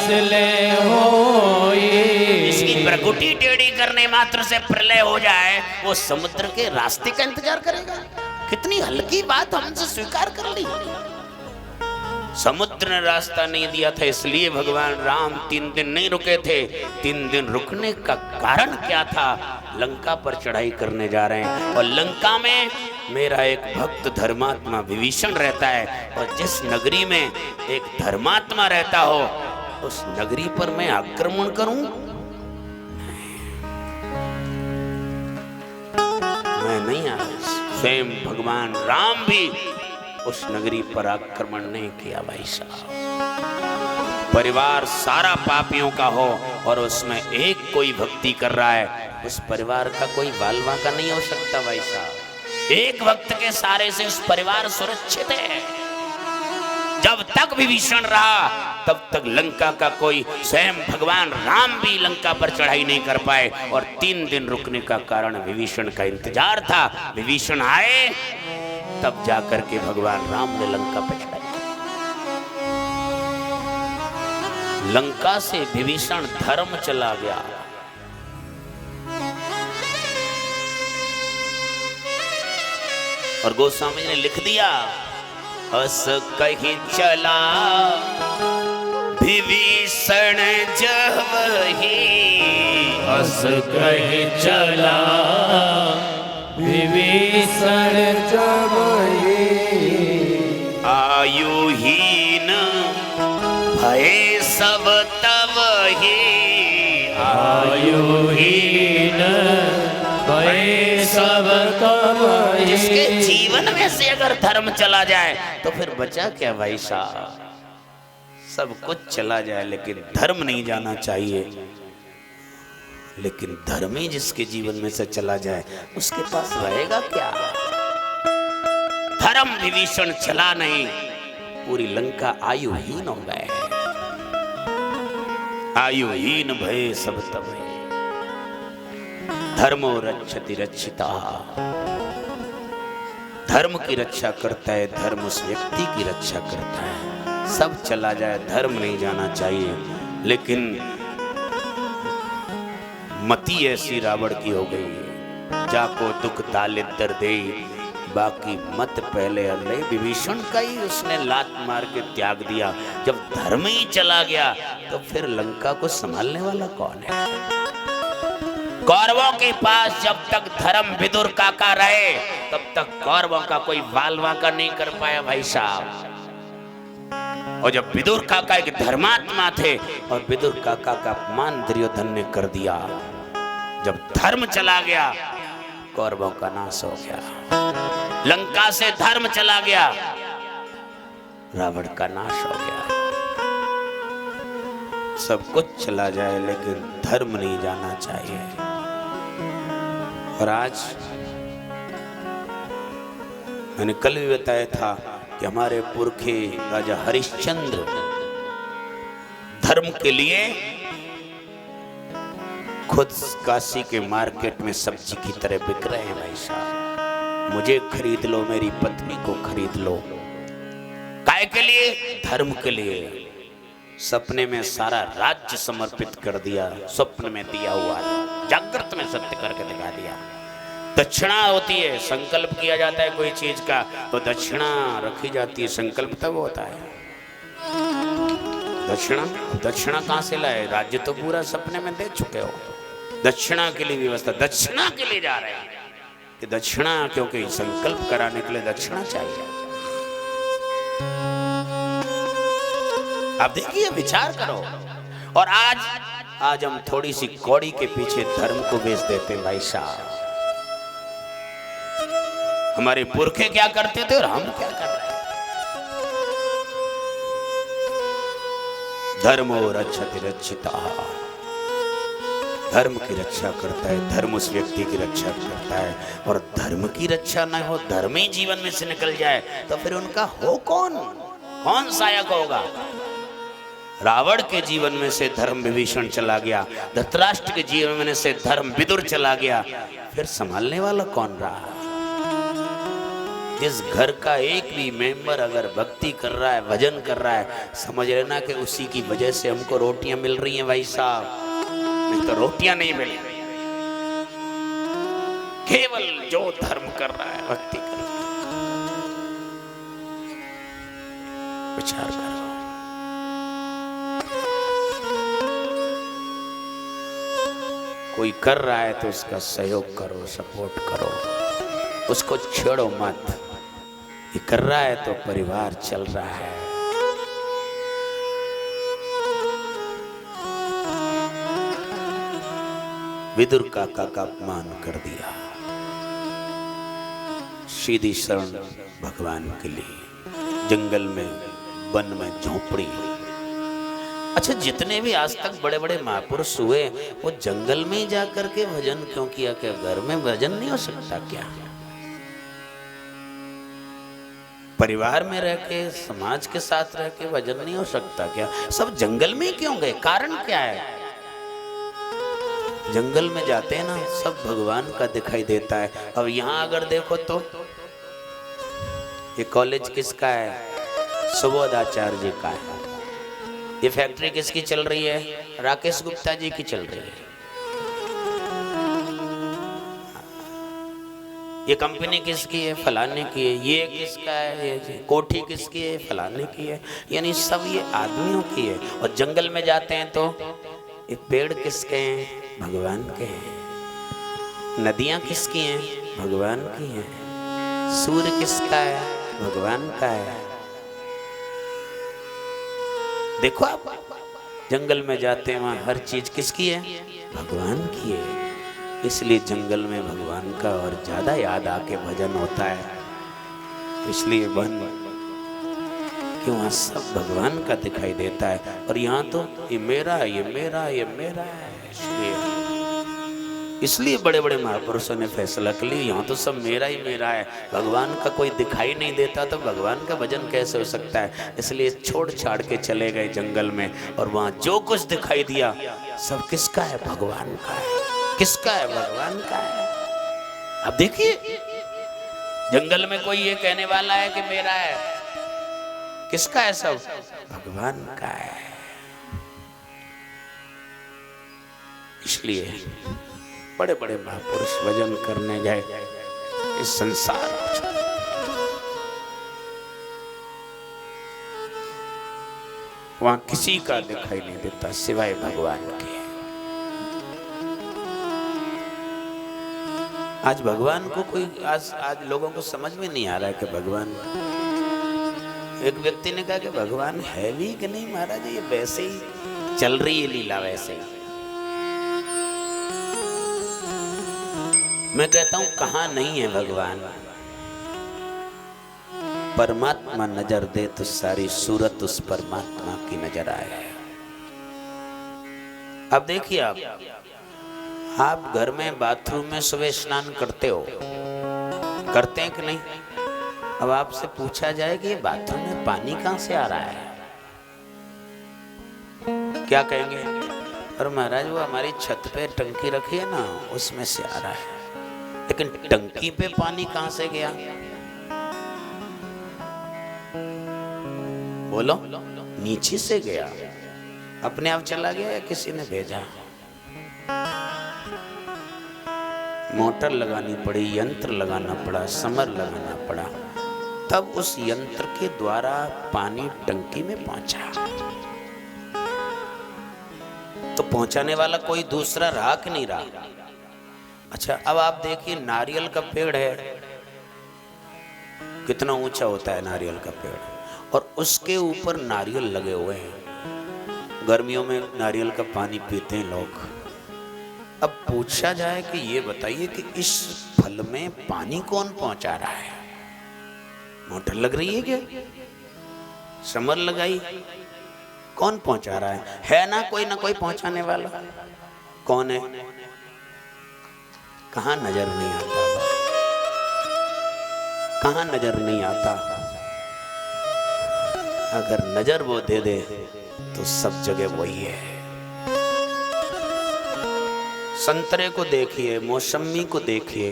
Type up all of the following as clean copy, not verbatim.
इसलिए होई। इसकी प्रगुटी टेढ़ी करने मात्र से प्रलय हो जाए, वो समुद्र के रास्ते का इंतजार करेगा? कितनी हल्की बात हमसे स्वीकार कर ली। समुद्र ने रास्ता नहीं दिया था, इसलिए भगवान राम 3 दिन नहीं रुके थे। 3 दिन रुकने का कारण क्या था? लंका पर चढ़ाई करने जा रहे हैं, और लंका में मेरा एक भक्त धर्मात्मा विभीषण रहता है, और जिस नगरी में एक धर्मात्मा रहता हो, उस नगरी पर मैं आक्रमण करूं? मैं नहीं आया। स्वयं भगवान राम भी उस नगरी पर आक्रमण नहीं किया भाई साहब। परिवार सारा पापियों का हो और उसमें एक कोई भक्ति कर रहा है, उस परिवार का कोई बाल बांका नहीं हो सकता भाई साहब। एक भक्त के सारे से उस परिवार सुरक्षित है। जब तक विभीषण रहा तब तक लंका का कोई, स्वयं भगवान राम भी लंका पर चढ़ाई नहीं कर पाए, और 3 दिन रुकने का कारण विभीषण का इंतजार था। विभीषण आए तब जाकर के भगवान राम ने लंका पर चढ़ाई। लंका से विभीषण धर्म चला गया। और गोस्वामी जी ने लिख दिया, अस कहीं चला विभीषण जवही। अस कहीं चला विभीषण जवही। आयुहीन भय सब तवही। आयुहीन भय सब तवही। जिसके जीवन में से अगर धर्म चला जाए तो फिर बचा क्या भाई साहब? सब कुछ चला जाए लेकिन धर्म नहीं जाना चाहिए। लेकिन धर्म ही जिसके जीवन में से चला जाए उसके पास रहेगा क्या? धर्म विभीषण चला नहीं, पूरी लंका आयुहीन हो गए। आयुहीन भय सब तवै। धर्मो रक्षति रक्षिता। धर्म की रक्षा करता है, धर्म उस व्यक्ति की रक्षा करता है। सब चला जाए, धर्म नहीं जाना चाहिए। लेकिन मति ऐसी रावण की हो गई है, जाको दुख दालिद्र दे बाकी मत पहले अल्ले। विभीषण का ही उसने लात मार के त्याग दिया। जब धर्म ही चला गया तो फिर लंका को संभालने वाला कौन है? कौरवों के पास जब तक धर्म विदुर काका रहे तब तक कौरवों का कोई बाल बांका नहीं कर पाया भाई साहब। और जब विदुर काका एक धर्मात्मा थे और विदुर काका का अपमान दुर्योधन ने कर दिया, जब धर्म चला गया कौरवों का नाश हो गया। लंका से धर्म चला गया, रावण का नाश हो गया। सब कुछ चला जाए लेकिन धर्म नहीं जाना चाहिए। और आज मैंने कल भी बताया था कि हमारे पुरखे राजा हरिश्चंद्र धर्म के लिए खुद काशी के मार्केट में सब्जी की तरह बिक रहे हैं भाई साहब। मुझे खरीद लो, मेरी पत्नी को खरीद लो। काय के लिए? धर्म के लिए। सपने में सारा राज्य समर्पित कर दिया, स्वप्न में दिया हुआ, जागृत में सत्य करके दिखा दिया। दक्षिणा होती है, संकल्प किया जाता है कोई चीज का तो दक्षिणा रखी जाती है, संकल्प तब होता है। दक्षिणा दक्षिणा कहां से लाए? राज्य तो पूरा सपने में दे चुके हो। दक्षिणा के लिए व्यवस्था, दक्षिणा के लिए जा रहे हैं कि दक्षिणा, क्योंकि संकल्प कराने के लिए दक्षिणा चाहिए। आप देखिए, विचार करो। और आज हम थोड़ी सी कौड़ी के पीछे धर्म को बेच देते हैं भाई साहब। हमारे पुरखे क्या करते थे और हम क्या कर रहे हैं? धर्मो रक्षति रक्षिता। धर्म की रक्षा करता है, धर्म उस व्यक्ति की रक्षा करता है। और धर्म की रक्षा न हो, धर्म ही जीवन में से निकल जाए तो फिर उनका हो कौन सहायक होगा? रावण के जीवन में से धर्म विभीषण चला गया, धृतराष्ट्र के जीवन में से धर्म विदुर चला गया, फिर संभालने वाला कौन रहा? जिस घर का एक भी मेंबर अगर भक्ति कर रहा है, भजन कर रहा है, समझ लेना कि उसी की वजह से हमको रोटियां मिल रही हैं भाई साहब, नहीं तो रोटियां नहीं मिल रही। केवल जो धर्म कर रहा है, भक्ति कर रहा है, विचार करो। कोई कर रहा है तो उसका सहयोग करो, सपोर्ट करो, उसको छेड़ो मत। ये कर रहा है तो परिवार चल रहा है। विदुर काका का अपमान कर दिया, सीधी शरण भगवान के लिए, जंगल में, वन में, झोपड़ी। अच्छा, जितने भी आज तक बड़े बड़े महापुरुष हुए वो जंगल में ही जाकर के भजन क्यों किया? क्या घर में भजन नहीं हो सकता क्या? परिवार में रह के, समाज के साथ रह के भजन नहीं हो सकता क्या? सब जंगल में ही क्यों गए? कारण क्या है? जंगल में जाते हैं ना, सब भगवान का दिखाई देता है। अब यहाँ अगर देखो तो ये कॉलेज किसका है? सुबोधाचार्य जी का है। ये फैक्ट्री किसकी चल रही है? राकेश गुप्ता जी की चल रही है। ये कंपनी किसकी है? फलाने की है। ये किसका है? ये कोठी किसकी है? फलाने की है। यानी सब ये आदमियों की है। और जंगल में जाते हैं तो ये पेड़ किसके हैं? भगवान के हैं। नदियां किसकी हैं? भगवान की हैं। सूर्य किसका है? भगवान का है। देखो आप जंगल में जाते हैं, वहां हर चीज किसकी है? भगवान की है। इसलिए जंगल में भगवान का और ज्यादा याद आके भजन होता है। इसलिए वन कि वहां सब भगवान का दिखाई देता है। और यहाँ तो ये मेरा है, ये मेरा है, ये मेरा है। इसलिए बड़े बड़े महापुरुषों ने फैसला कर लिया, यहाँ तो सब मेरा ही मेरा है, भगवान का कोई दिखाई नहीं देता, तो भगवान का भजन कैसे हो सकता है? इसलिए छोड़ छाड़ के चले गए जंगल में। और वहां जो कुछ दिखाई दिया सब किसका है? भगवान का है। किसका है? भगवान का है। अब देखिए, जंगल में कोई ये कहने वाला है कि मेरा है? किसका है? सब भगवान का है। इसलिए बड़े बड़े महापुरुष भजन करने गए इस संसार में। वहां किसी का दिखाई नहीं देता सिवाय भगवान के। आज भगवान को कोई आज लोगों को समझ में नहीं आ रहा है कि भगवान। एक व्यक्ति ने कहा कि भगवान है भी कि नहीं महाराज, ये वैसे ही चल रही है लीला वैसे ही। मैं कहता हूं कहां नहीं है भगवान? परमात्मा नजर दे तो सारी सूरत उस परमात्मा की नजर आए। अब देखिए, आप घर में बाथरूम में सुबह स्नान करते हो, करते हैं कि नहीं? अब आपसे पूछा जाए कि ये बाथरूम में पानी कहां से आ रहा है, क्या कहेंगे? और महाराज वो हमारी छत पे टंकी रखी है ना, उसमें से आ रहा है। लेकिन टंकी पे पानी कहां से गया? बोलो, नीचे से गया, अपने आप चला गया या किसी ने भेजा? मोटर लगानी पड़ी, यंत्र लगाना पड़ा, समर लगाना पड़ा, तब उस यंत्र के द्वारा पानी टंकी में पहुंचा। तो पहुंचाने वाला कोई दूसरा रहा कि नहीं रहा? अच्छा, अब आप देखिए, नारियल का पेड़ है, कितना ऊंचा होता है नारियल का पेड़, और उसके ऊपर नारियल लगे हुए हैं। गर्मियों में नारियल का पानी पीते हैं लोग। अब पूछा जाए कि ये बताइए कि इस फल में पानी कौन पहुंचा रहा है? मोटर लग रही है क्या? समर लगाई? कौन पहुंचा रहा है ना कोई पहुंचाने वाला? कौन है? कहां नजर नहीं आता? कहां नजर नहीं आता? अगर नजर वो दे दे तो सब जगह वही है। संतरे को देखिए, मौसमी को देखिए,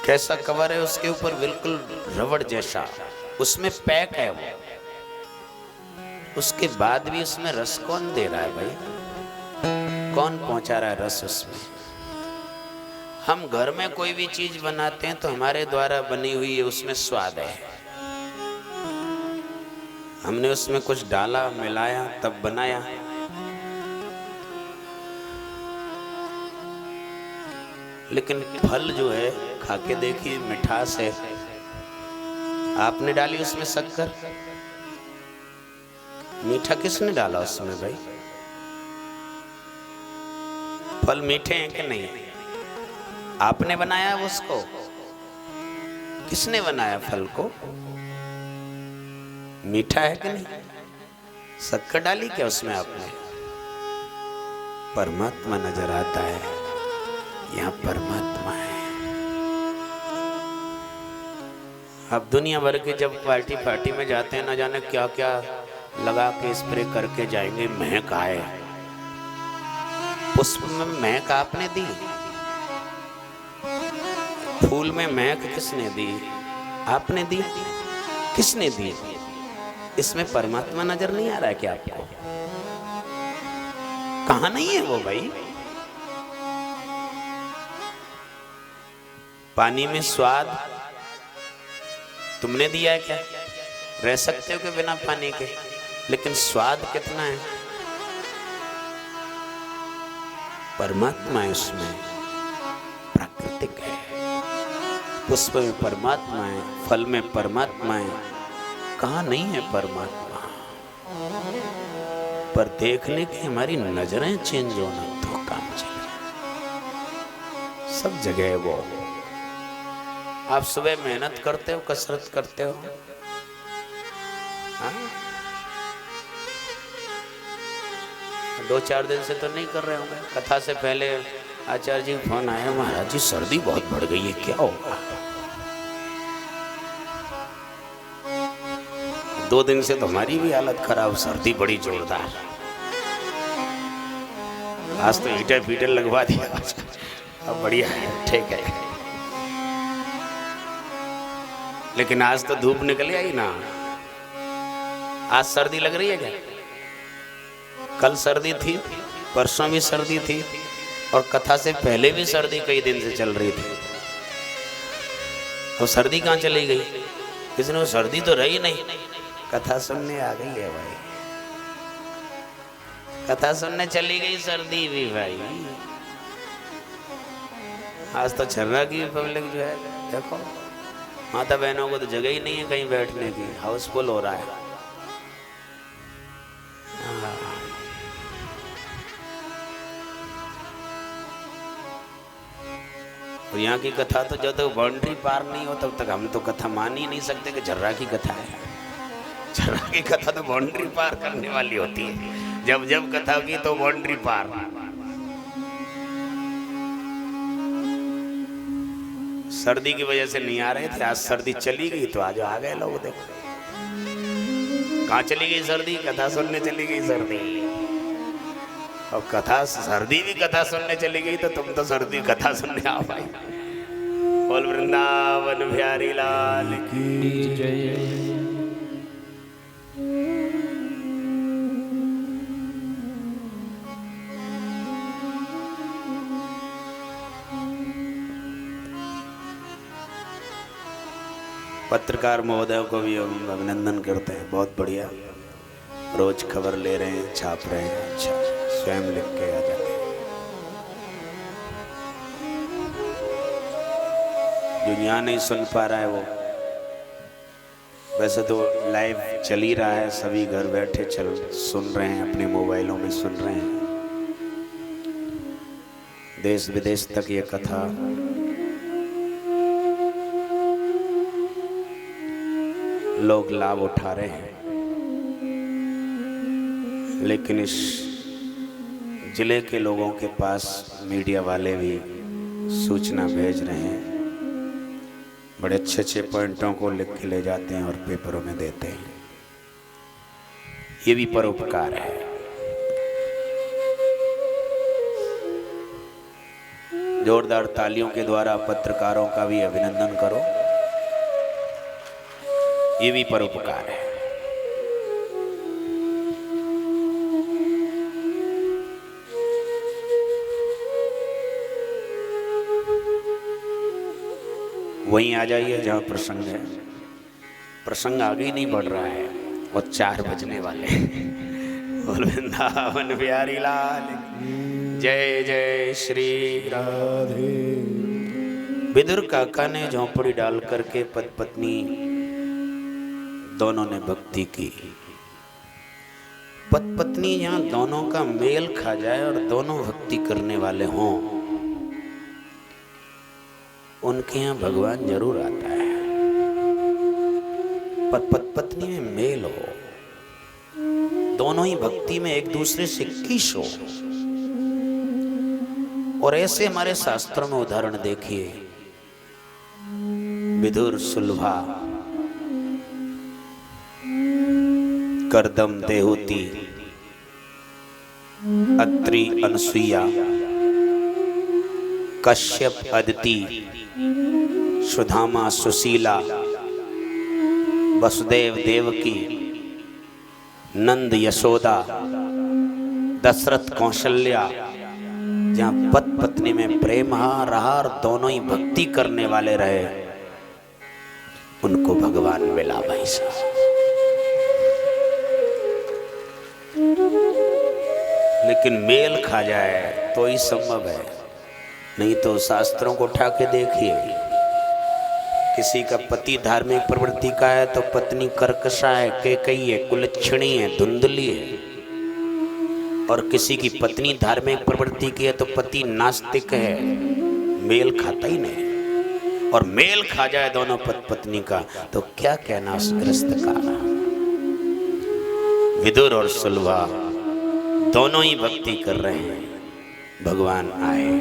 कैसा कवर है उसके ऊपर, बिल्कुल रबड़ जैसा, उसमें पैक है वो। उसके बाद भी उसमें रस कौन दे रहा है भाई? कौन पहुंचा रहा है रस उसमें? हम घर में कोई भी चीज बनाते हैं तो हमारे द्वारा बनी हुई है, उसमें स्वाद है। हमने उसमें कुछ डाला, मिलाया, तब बनाया। लेकिन फल जो है, खा के देखिए, मिठास है। आपने डाली उसमें शक्कर, मीठा किसने डाला उसमें भाई? फल मीठे हैं कि नहीं? आपने बनाया उसको? किसने बनाया फल को? मीठा है कि नहीं? शक्कर डाली क्या उसमें आपने? परमात्मा नजर आता है, यहाँ परमात्मा है। अब दुनिया भर के जब पार्टी में जाते हैं, ना जाने क्या क्या लगा के स्प्रे करके जाएंगे, महक आए। पुष्प में महक आपने दी? फूल में महक किसने दी? आपने दी? किसने दी? इसमें परमात्मा नजर नहीं आ रहा है क्या आपको? कहां नहीं है वो भाई? पानी में स्वाद तुमने दिया है क्या? रह सकते हो कि बिना पानी के? लेकिन स्वाद कितना है? परमात्मा है उसमें, प्राकृतिक है। पुष्प में परमात्मा है, फल में परमात्मा है। कहां नहीं है परमात्मा? पर देखने की हमारी नजरें चेंज होना तो काम चले। सब जगह है वो। आप सुबह मेहनत करते हो, कसरत करते हो, हाँ? 2-4 दिन से तो नहीं कर रहे होंगे। कथा से पहले आचार्य जी फोन आया, महाराज जी सर्दी बहुत बढ़ गई है, क्या होगा? 2 दिन से तो हमारी भी हालत खराब, सर्दी बड़ी जोरदार। आज तो हीटर फीटर लगवा दिया, अब बढ़िया है, ठीक है। लेकिन आज तो धूप निकल आई ना। आज सर्दी लग रही है क्या? कल सर्दी थी, परसों भी सर्दी थी, और कथा से पहले भी सर्दी कई दिन से चल रही थी। तो सर्दी कहाँ चली गई? किसी ने सर्दी तो रही नहीं, कथा सुनने आ गई है भाई। कथा सुनने चली गई सर्दी भी भाई। आज तो छर्रा की पब्लिक जो है, देखो माता बहनों को तो जगह ही नहीं है कहीं बैठने की, हाउसफुल हो रहा है। और यहाँ की कथा तो जब तक बाउंड्री पार नहीं हो तब तक हम तो कथा मान ही नहीं सकते कि झर्रा की कथा है। झर्रा की कथा तो बाउंड्री पार करने वाली होती है। जब जब कथा की तो बाउंड्री पार। सर्दी की वजह से नहीं आ रहे थे, आज सर्दी चली गई तो आज आ गए लोग। देखो कहाँ चली गई सर्दी? कथा सुनने चली गई सर्दी। अब कथा, सर्दी भी कथा सुनने चली गई तो तुम तो सर्दी कथा सुनने आओ भाई। बोल वृंदावन बिहारी लाल की जय। पत्रकार महोदय को भी हम अभिनंदन करते हैं, बहुत बढ़िया, रोज खबर ले रहे हैं, छाप रहे हैं, अच्छा, स्वयं लिख के आ जाते हैं। जो यहाँ नहीं सुन पा रहा है वो, वैसे तो लाइव चल ही रहा है, सभी घर बैठे सुन रहे हैं, अपने मोबाइलों में सुन रहे हैं। देश विदेश तक ये कथा लोग लाभ उठा रहे हैं। लेकिन इस जिले के लोगों के पास मीडिया वाले भी सूचना भेज रहे हैं, बड़े अच्छे अच्छे पॉइंटों को लिख के ले जाते हैं और पेपरों में देते हैं। ये भी परोपकार है। जोरदार तालियों के द्वारा पत्रकारों का भी अभिनंदन करो। ये भी परोपकार है। वहीं आ जाइए जहां प्रसंग है। प्रसंग आगे ही नहीं बढ़ रहा है और 4 बजने वाले। बोल वृंदावन बिहारी लाल जय जय श्री राधे। विदुर काका ने झोंपड़ी डाल करके पति पत्नी दोनों ने भक्ति की। पति पत्नी यहाँ दोनों का मेल खा जाए और दोनों भक्ति करने वाले हों, उनके यहाँ भगवान जरूर आता है। पत्नी में मेल हो, दोनों ही भक्ति में एक दूसरे से किश हो। और ऐसे हमारे शास्त्रों में उदाहरण देखिए। विदुर सुलभा, करदम देहूति, अत्रि अनसुईया, कश्यप अदिति, सुधामा सुशीला, वसुदेव देवकी, नंद यशोदा, दशरथ कौशल्या, जहाँ पति पत्नी में प्रेम रहा और दोनों ही भक्ति करने वाले रहे, उनको भगवान मिला भाई साहब। लेकिन मेल खा जाए तो ही संभव है, नहीं तो शास्त्रों को उठा के देखिए। किसी का पति धार्मिक प्रवृत्ति का है तो पत्नी कर्कशा है, केकई है, कुलच्छणी है, धुंधली है। और किसी की पत्नी धार्मिक प्रवृत्ति की है तो पति नास्तिक है, मेल खाता ही नहीं। और मेल खा जाए दोनों पत्नी का तो क्या कहना उस ग्रस्त का। विदुर और सुलभा दोनों ही भक्ति कर रहे हैं। भगवान आए,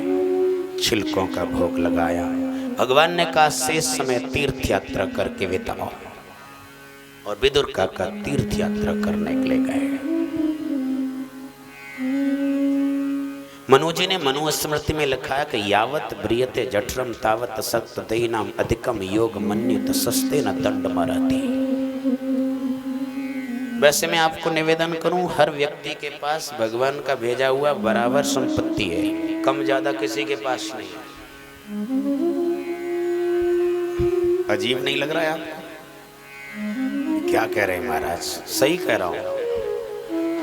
छिलकों का भोग लगाया। भगवान ने कहा शेष समय तीर्थ यात्रा करके बिताओ। और विदुर काका तीर्थ यात्रा करने के लिए गए। मनु जी ने मनु स्मृति में लिखा है कि यावत ब्रियते जठरम तावत सक्त दहीनाम अधिकम योग मन्युत सस्ते न दंड मरती। वैसे मैं आपको निवेदन करूं, हर व्यक्ति के पास भगवान का भेजा हुआ बराबर संपत्ति है, कम ज्यादा किसी के पास नहीं है। अजीब नहीं लग रहा है आपको? क्या कह रहे हैं महाराज? सही कह रहा हूं।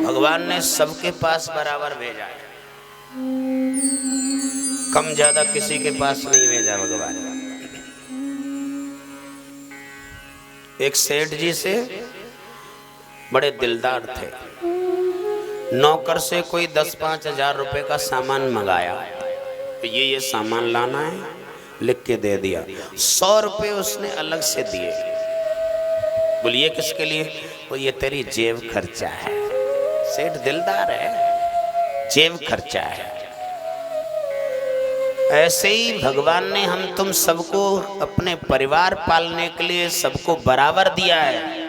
भगवान ने सबके पास बराबर भेजा है, कम ज्यादा किसी के पास नहीं भेजा भगवान। एक सेठ जी से बड़े दिलदार थे, नौकर से कोई 10-5 हजार रुपए का सामान मंगाया, ये सामान लाना है, लिख के दे दिया। 100 रुपए उसने अलग से दिए। बोलिए किसके लिए? वो ये तेरी जेब खर्चा है। सेठ दिलदार है, जेब खर्चा है। ऐसे ही भगवान ने हम तुम सबको अपने परिवार पालने के लिए सबको बराबर दिया है,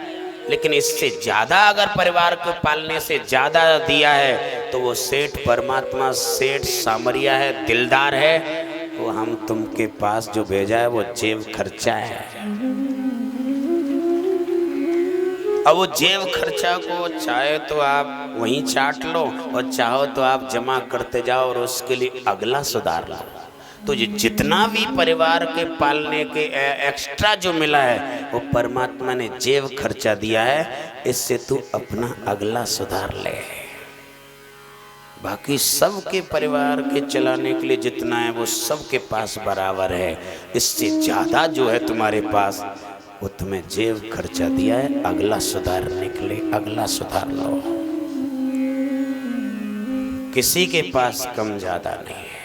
लेकिन इससे ज्यादा अगर परिवार को पालने से ज्यादा दिया है तो वो सेठ परमात्मा, सेठ सामरिया है, दिलदार है। वो हम तुमके पास जो भेजा है वो जेब खर्चा है। अब वो जेब खर्चा को चाहे तो आप वहीं चाट लो और चाहो तो आप जमा करते जाओ और उसके लिए अगला सुधार लो। तो ये जितना भी परिवार के पालने के एक्स्ट्रा जो मिला है वो परमात्मा ने जेब खर्चा दिया है, इससे तू अपना अगला सुधार ले। बाकी सबके परिवार के चलाने के लिए जितना है वो सबके पास बराबर है। इससे ज्यादा जो है तुम्हारे पास वो तुम्हें जेब खर्चा दिया है, अगला सुधारने के लिए अगला सुधार लो। किसी के पास कम ज्यादा नहीं है।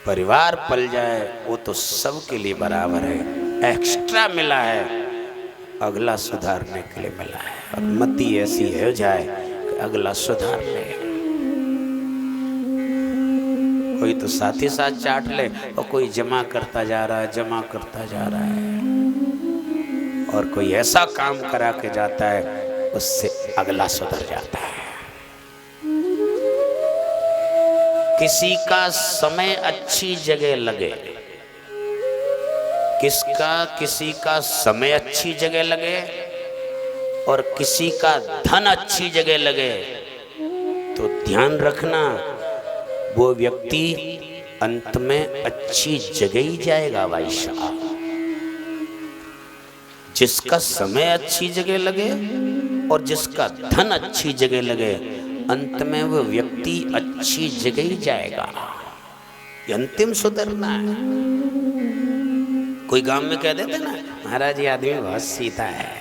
परिवार पल जाए वो तो सबके लिए बराबर है। एक्स्ट्रा मिला है, अगला सुधारने के लिए मिला है। और मति ऐसी हो जाए कि अगला सुधार ले। कोई तो साथ ही साथ चाट ले और कोई जमा करता जा रहा है, जमा करता जा रहा है। और कोई ऐसा काम करा के जाता है उससे अगला सुधर जाता है। किसी का समय अच्छी जगह लगे, किसी का समय अच्छी जगह लगे और किसी का धन अच्छी जगह लगे, तो ध्यान रखना वो व्यक्ति अंत में अच्छी जगह ही जाएगा भाई साहब। जिसका समय अच्छी जगह लगे और जिसका धन अच्छी जगह लगे, अंत में वो व्यक्ति अच्छी जगह ही जाएगा। ये अंतिम सुधरना है। कोई गांव में कह देते ना, महाराज ये आदमी बहुत सीधा है,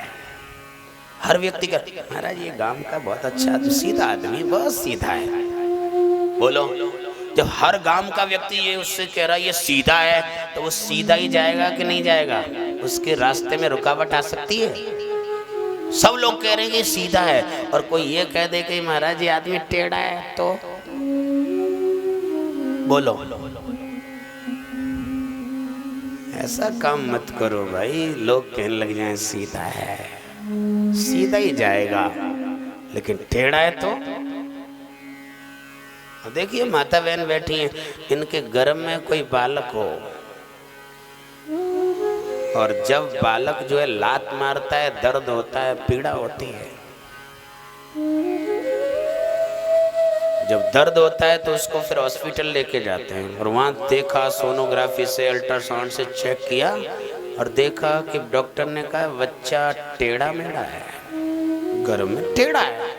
हर व्यक्ति का महाराज ये गांव का बहुत अच्छा सीधा आदमी, बहुत सीधा है। बोलो, जब हर गांव का व्यक्ति ये उससे कह रहा है ये सीधा है, तो वो सीधा ही जाएगा कि नहीं जाएगा? उसके रास्ते में रुकावट आ सकती है। सब लोग कह रहे हैं कि सीधा है, और कोई ये कह दे कि महाराज ये आदमी टेढ़ा है, तो बोलो, ऐसा काम मत करो भाई। लोग कहने लग जाए सीधा है, सीधा ही जाएगा, लेकिन टेढ़ा है तो। देखिए माता बहन बैठी हैं, इनके गर्भ में कोई बालक हो, और जब बालक जो है लात मारता है, दर्द होता है, पीड़ा होती है। जब दर्द होता है तो उसको फिर हॉस्पिटल लेके जाते हैं, और वहां देखा, सोनोग्राफी से, अल्ट्रासाउंड से चेक किया और देखा कि डॉक्टर ने कहा बच्चा टेढ़ा मेढ़ा है, गर्भ में टेढ़ा है।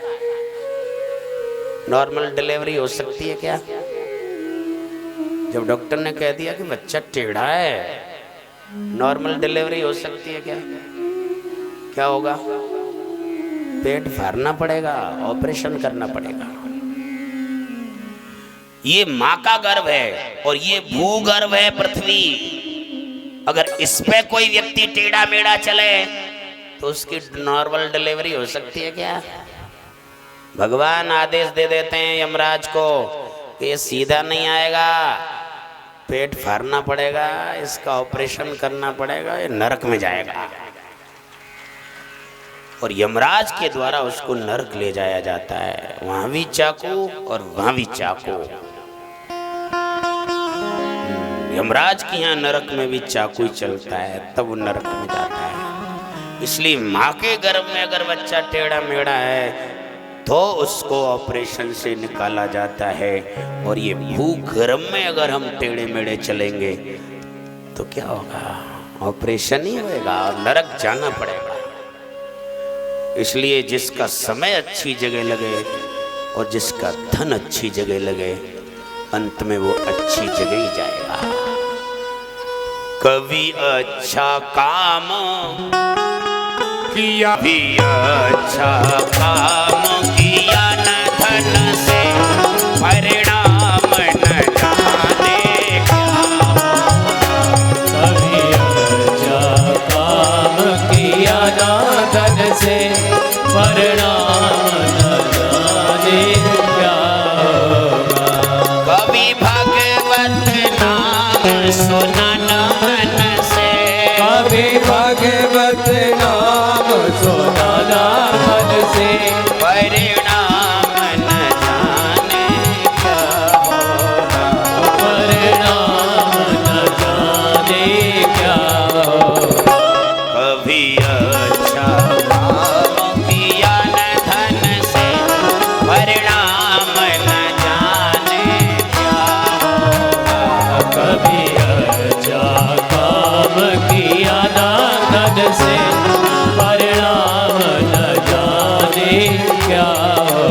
नॉर्मल डिलीवरी हो सकती है क्या? जब डॉक्टर ने कह दिया कि बच्चा टेढ़ा है, नॉर्मल डिलीवरी हो सकती है क्या? क्या होगा? पेट फाड़ना पड़ेगा, ऑपरेशन करना पड़ेगा। ये माँ का गर्भ है और ये भूगर्भ है पृथ्वी। अगर इस पे कोई व्यक्ति टेढ़ा मेढ़ा चले तो उसकी नॉर्मल डिलीवरी हो सकती है क्या? भगवान आदेश दे देते हैं यमराज को कि ये सीधा नहीं आएगा, पेट फाड़ना पड़ेगा, इसका ऑपरेशन करना पड़ेगा, ये नरक में जाएगा। और यमराज के द्वारा उसको नरक ले जाया जाता है, वहां भी चाकू और वहां भी चाकू। यमराज के यहाँ नरक में भी चाकू ही चलता है, तब वो नरक में जाता है। इसलिए माँ के गर्भ में अगर बच्चा टेढ़ा मेढ़ा है तो उसको ऑपरेशन से निकाला जाता है, और ये भूगर्भ में अगर हम टेढ़े मेढ़े चलेंगे तो क्या होगा? ऑपरेशन ही होगा और नरक जाना पड़ेगा। इसलिए जिसका समय अच्छी जगह लगे और जिसका धन अच्छी जगह लगे, अंत में वो अच्छी जगह ही जाएगा। कभी अच्छा काम किया भी अच्छा काम किया, न धन से परिणाम न जाने क्या। कभी अच्छा काम किया, न धन से परिणाम न जाने क्या होगा। कभी भगवत नाम सुना न मन से, कभी भगवत नाम सुना न मन से परिणाम न जाने क्या होगा। परिणाम न जाने क्या होगा। कभी अच्छा काम किया, न धन से परिणाम न जाने क्या होगा। कभी अच्छा काम किया, न धन से परिणाम न जाने क्या होगा।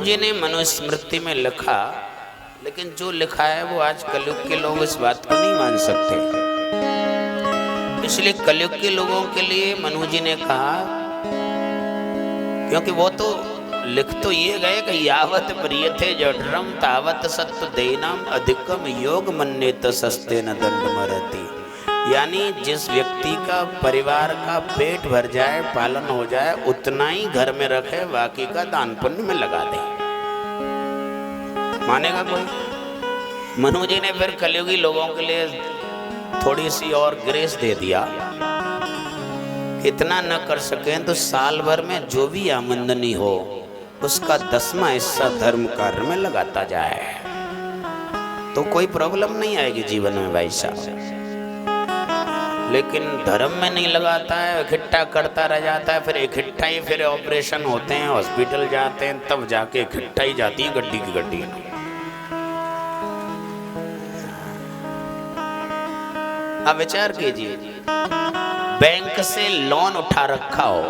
जी ने मनुस्मृति में लिखा, लेकिन जो लिखा है वो आज कलयुग के लोग इस बात को नहीं मान सकते। इसलिए कलयुग के लोगों के लिए मनु जी ने कहा, क्योंकि वो तो लिख तो ये गए कि यावत प्रियते जठरम तावत सत्व देनम अधिकम योग मन्येत सस्ते न दंड मरती। यानी जिस व्यक्ति का परिवार का पेट भर जाए, पालन हो जाए, उतना ही घर में रखे, बाकी का दान पुण्य में लगा दे। मानेगा कोई? मनु जी ने फिर कलयुगी लोगों के लिए थोड़ी सी और ग्रेस दे दिया। इतना न कर सके तो साल भर में जो भी आमदनी हो उसका 10वां हिस्सा धर्म कार्य में लगाता जाए, तो कोई प्रॉब्लम नहीं आएगी जीवन में भाई साहब। लेकिन धर्म में नहीं लगाता है, इकट्ठा करता रह जाता है, फिर इकट्ठा ही फिर ऑपरेशन होते हैं, हॉस्पिटल जाते हैं, तब जाके इकट्ठा ही जाती है गड्डी की गड्डी। अब विचार कीजिए, बैंक से लोन उठा रखा हो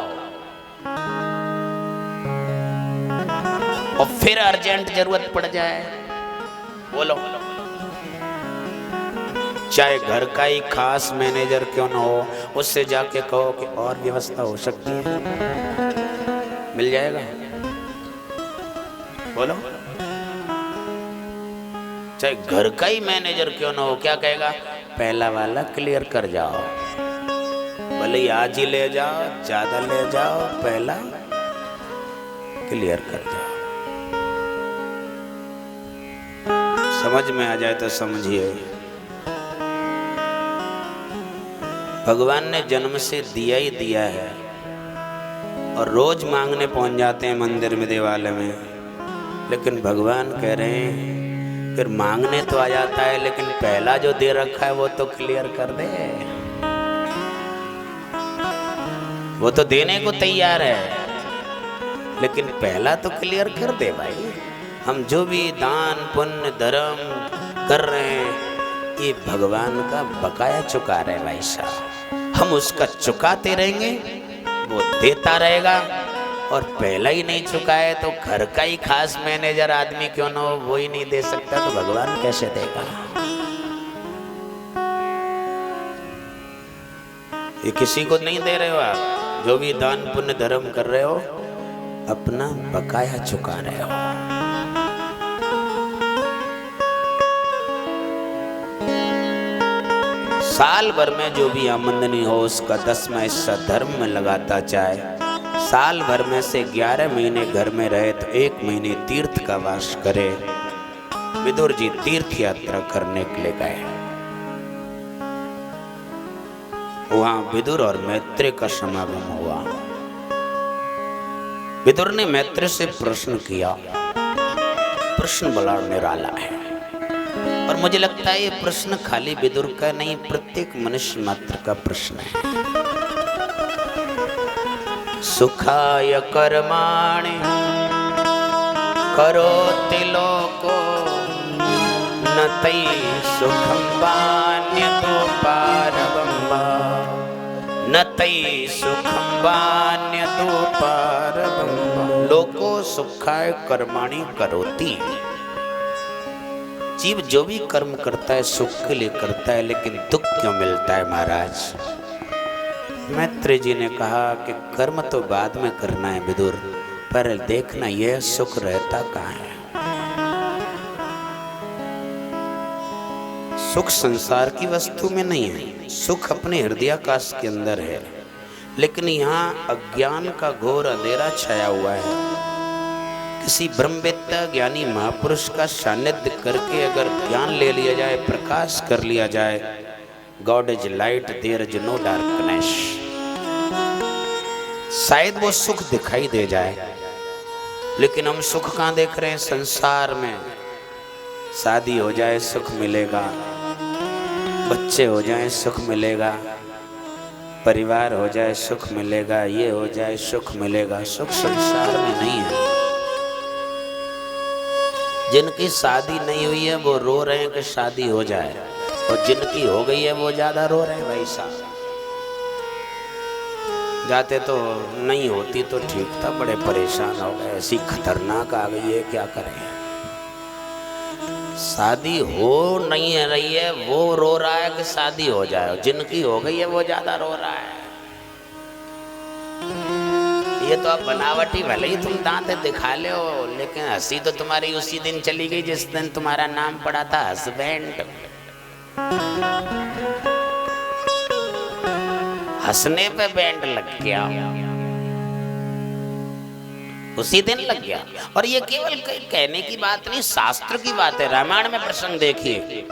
और फिर अर्जेंट जरूरत पड़ जाए, बोलो, चाहे घर का ही खास मैनेजर क्यों ना हो, उससे जाके कहो कि और व्यवस्था हो सकती है, मिल जाएगा, बोलो। चाहे घर का ही मैनेजर क्यों ना हो, क्या कहेगा? पहला वाला क्लियर कर जाओ, भले ही आज ही ले जाओ, ज्यादा ले जाओ, पहला क्लियर कर जाओ। समझ में आ जाए तो समझिए, भगवान ने जन्म से दिया ही दिया है और रोज मांगने पहुंच जाते हैं मंदिर में, देवालय में। लेकिन भगवान कह रहे हैं फिर मांगने तो आ जाता है, लेकिन पहला जो दे रखा है वो तो क्लियर कर दे। वो तो देने को तैयार है, लेकिन पहला तो क्लियर कर दे भाई। हम जो भी दान पुण्य धर्म कर रहे हैं, ये भगवान का बकाया चुका रहे भाई साहब। हम उसका चुकाते रहेंगे, वो देता रहेगा। और पहला ही नहीं चुकाए तो घर का ही खास मैनेजर आदमी क्यों ना हो, वो ही नहीं दे सकता, तो भगवान कैसे देगा? ये किसी को नहीं दे रहे हो आप, जो भी दान पुण्य धर्म कर रहे हो, अपना बकाया चुका रहे हो। साल भर में जो भी आमदनी हो उसका 10वां हिस्सा धर्म में लगाता जाए। साल भर में से 11 महीने घर में रहे तो 1 महीने तीर्थ का वास करे। विदुर जी तीर्थ यात्रा करने के लिए गए। वहां विदुर और मैत्रेय का समागम हुआ। विदुर ने मैत्रेय से प्रश्न किया, प्रश्न बड़ा निराला है और मुझे लगता है ये प्रश्न खाली विदुर का नहीं, प्रत्येक मनुष्य मात्र का प्रश्न है। सुखाय कर्माणि करोति लोको न तै सुखं वान्यतो पारब्रह्म न तै सुखं वान्यतो पारब्रह्म। लोको सुखाय कर्माणि करोति। जीव जो भी कर्म करता है सुख के लिए करता है, लेकिन दुख क्यों मिलता है महाराज? मैत्रेय जी ने कहा कि कर्म तो बाद में करना है विदुर, पर देखना यह सुख रहता कहाँ है। सुख संसार की वस्तु में नहीं है, सुख अपने हृदयाकाश के अंदर है। लेकिन यहाँ अज्ञान का घोर अंधेरा छाया हुआ है। किसी ब्रह्मवेत्ता ज्ञानी महापुरुष का सानिध्य करके अगर ज्ञान ले लिया जाए, प्रकाश कर लिया जाए, God is light, there is no darkness, शायद वो सुख दिखाई दे जाए। लेकिन हम सुख कहाँ देख रहे हैं? संसार में शादी हो जाए सुख मिलेगा, बच्चे हो जाए सुख मिलेगा, परिवार हो जाए सुख मिलेगा, ये हो जाए सुख मिलेगा। सुख संसार में नहीं है। जिनकी शादी नहीं हुई है वो रो रहे हैं कि शादी हो जाए, और जिनकी हो गई है वो ज्यादा रो रहे हैं भाई साहब। जाते तो नहीं होती तो ठीक था, बड़े परेशान हो गए, ऐसी खतरनाक आ गई है, क्या करें। शादी हो नहीं है रही है, वो रो रहा है कि शादी हो जाए, जिनकी हो गई है वो ज्यादा रो रहा है। ये तो अब बनावटी, भले ही तुम दांत दिखा ले हो, लेकिन हंसी तो तुम्हारी उसी दिन चली गई जिस दिन तुम्हारा नाम पड़ा था हस्बैंड। हंसने पे बैंड लग गया, उसी दिन लग गया। और ये केवल कहने की बात नहीं, शास्त्र की बात है। रामायण में प्रसंग देखिए,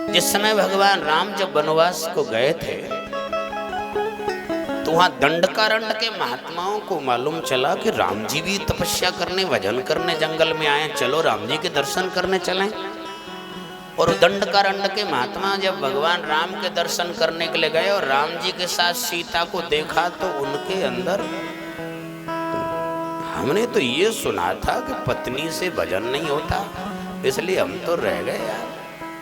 जिस समय भगवान राम जब वनवास को गए थे तो वहां दंडकारण्य के महात्माओं को मालूम चला कि राम जी भी तपस्या करने, भजन करने जंगल में आए, चलो राम जी के दर्शन करने चलें। और दंडकारण्य के महात्मा जब भगवान राम के दर्शन करने के लिए गए और राम जी के साथ सीता को देखा तो उनके अंदर, हमने तो ये सुना था कि पत्नी से भजन नहीं होता, इसलिए हम तो रह गए यार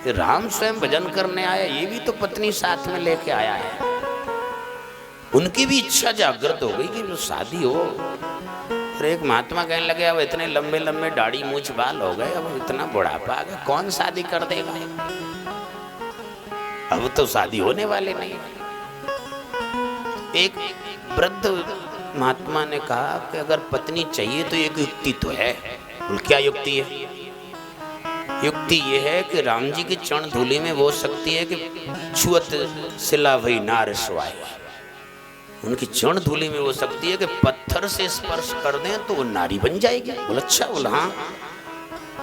कि राम स्वयं भजन करने आया, ये भी तो पत्नी साथ में लेके आया है। उनकी भी इच्छा जागृत हो गई कि जो शादी हो। और एक महात्मा कहने लगे, अब इतने लंबे लंबे दाढ़ी मूछ बाल हो गए, अब इतना बुढ़ापा आ गया, कौन शादी कर देगा, अब तो शादी होने वाले नहीं। एक वृद्ध महात्मा ने कहा कि अगर पत्नी चाहिए तो एक युक्ति तो है। बोल क्या युक्ति है? युक्ति यह है कि राम जी की चरण धूलि में वो शक्ति है कि छुअत सिला भई नार स्वाय, उनकी चरण धूलि में वो शक्ति है कि पत्थर से स्पर्श कर दें तो वो नारी बन जाएगी। बोला अच्छा, बोला हाँ,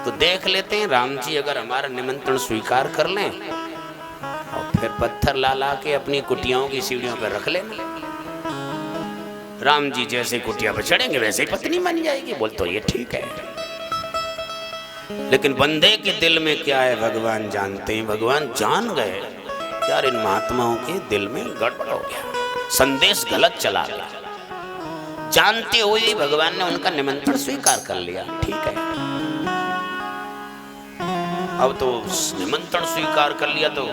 तो देख लेते हैं राम जी अगर हमारा निमंत्रण स्वीकार कर लें और फिर पत्थर ला ला के अपनी कुटियाओं की सीढ़ियों पर रख लेना, राम जी जैसे कुटिया पर चढ़ेंगे वैसे ही पत्नी बन जाएगी। बोल तो ये ठीक है, लेकिन बंदे के दिल में क्या है भगवान जानते हैं। भगवान जान गए यार इन महात्माओं के दिल में गड़बड़ हो गया, संदेश गलत चला गया। जानते हुए भगवान ने उनका निमंत्रण स्वीकार कर लिया। ठीक है, अब तो निमंत्रण स्वीकार कर लिया तो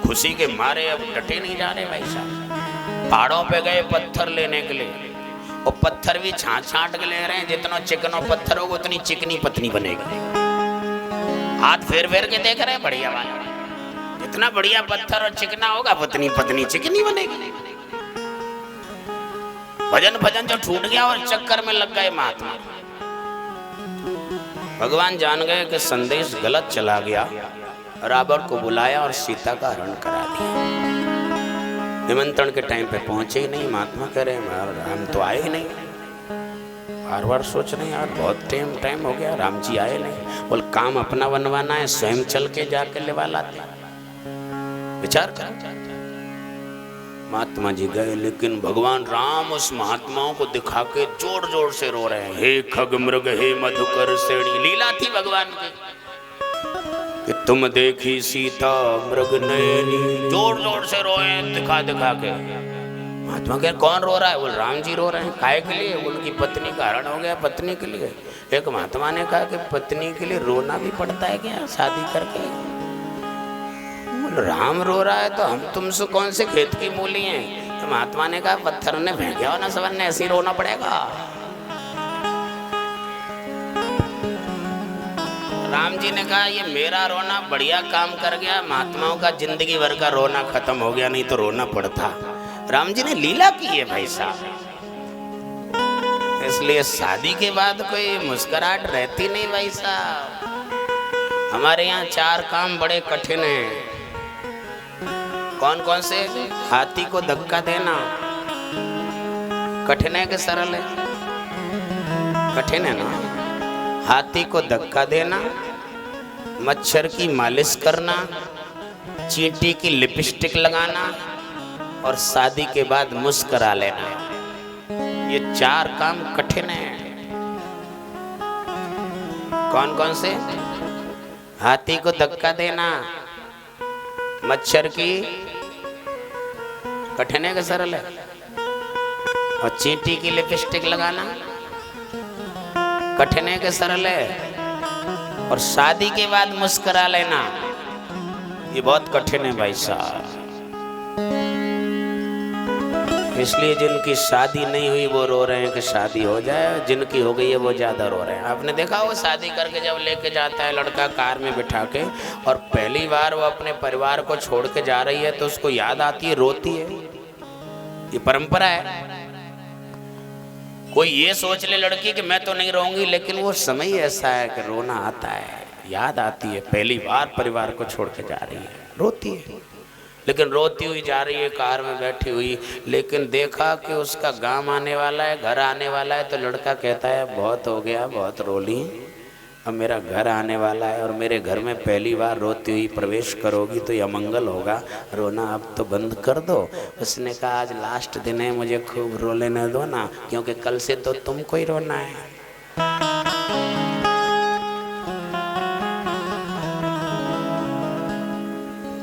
खुशी के मारे अब डटे नहीं जा रहे भाई साहब। पहाड़ों पे गए पत्थर लेने के लिए, और पत्थर भी छांट छांट के ले रहे हैं, जितना चिकना पत्थर होगा उतनी चिकनी पत्नी बनेगी। हाथ फेर फेर के देख रहे हैं, बढ़िया वाला, जितना बढ़िया पत्थर और चिकना होगा पत्नी पत्नी चिकनी बनेगी। भजन भजन जो छूट गया और चक्कर में लग गए महात्मा। भगवान जान गए कि संदेश गलत चला गया, रावण को बुलाया और सीता का हरण करा दिया। निमंत्रण के टाइम पे पहुंचे ही नहीं। महात्मा कह रहे हम तो आए ही नहीं, बार बार सोच रहे यार बहुत टाइम हो गया, राम जी आए नहीं। बोल काम अपना बनवाना है, स्वयं चल के जाके लेवा लाते, विचार कर। महात्मा जी गए, लेकिन भगवान राम उस महात्माओं को दिखा के जोर जोर से रो रहे हैं, हे खग मृग हे मधुकर श्रेणी। लीला थी भगवान की कि तुम देखी सीता मृग नयनी, जोर जोर से रोए दिखा दिखा के। महात्मा कह कौन रो रहा है? बोल राम जी रो रहे हैं। काहे के लिए? उनकी पत्नी का हरण हो गया, पत्नी के लिए। एक महात्मा ने कहा कि पत्नी के लिए रोना भी पड़ता है क्या शादी करके? राम रो रहा है तो हम तुमसे कौन से खेत की मूली हैं? तो महात्मा ने कहा पत्थर ने फेंका हो ना सवन ने, ऐसे ही रोना पड़ेगा। राम जी ने कहा ये मेरा रोना बढ़िया काम कर गया, महात्माओं का जिंदगी भर का रोना खत्म हो गया, नहीं तो रोना पड़ता। राम जी ने लीला की है भाई साहब, इसलिए शादी के बाद कोई मुस्कुराहट रहती नहीं भाई साहब। हमारे यहाँ 4 काम बड़े कठिन हैं। कौन कौन से? हाथी को धक्का देना कठिन है कि सरल है? कठिन है ना। हाथी को धक्का देना, मच्छर की मालिश करना, चींटी की लिपस्टिक लगाना और शादी के बाद मुस्कुरा लेना, ये 4 काम कठिन है। कौन कौन से? हाथी को धक्का देना, मच्छर की, कठिन है कि सरल है? और चींटी की लिपस्टिक लगाना कठिन है कि सरल है? और शादी के बाद मुस्कुरा लेना ये बहुत कठिन है भाई साहब। इसलिए जिनकी शादी नहीं हुई वो रो रहे हैं कि शादी हो जाए, जिनकी हो गई है वो ज़्यादा रो रहे हैं। आपने देखा वो शादी करके जब लेके जाता है लड़का कार में बिठा के, और पहली बार वो अपने परिवार को छोड़ के जा रही है तो उसको याद आती है, रोती है। ये परंपरा है। कोई ये सोच ले लड़की कि मैं तो नहीं रहूंगी, लेकिन वो समय ऐसा है कि रोना आता है, याद आती है। पहली बार परिवार को छोड़ के जा रही है, रोती है। लेकिन रोती हुई जा रही है कार में बैठी हुई, लेकिन देखा कि उसका गांव आने वाला है, घर आने वाला है, तो लड़का कहता है बहुत हो गया, बहुत रो ली, अब मेरा घर आने वाला है और मेरे घर में पहली बार रोती हुई प्रवेश करोगी तो यह अमंगल होगा, रोना अब तो बंद कर दो। उसने कहा आज लास्ट दिन है, मुझे खूब रो लेने दो ना, क्योंकि कल से तो तुमको ही रोना है।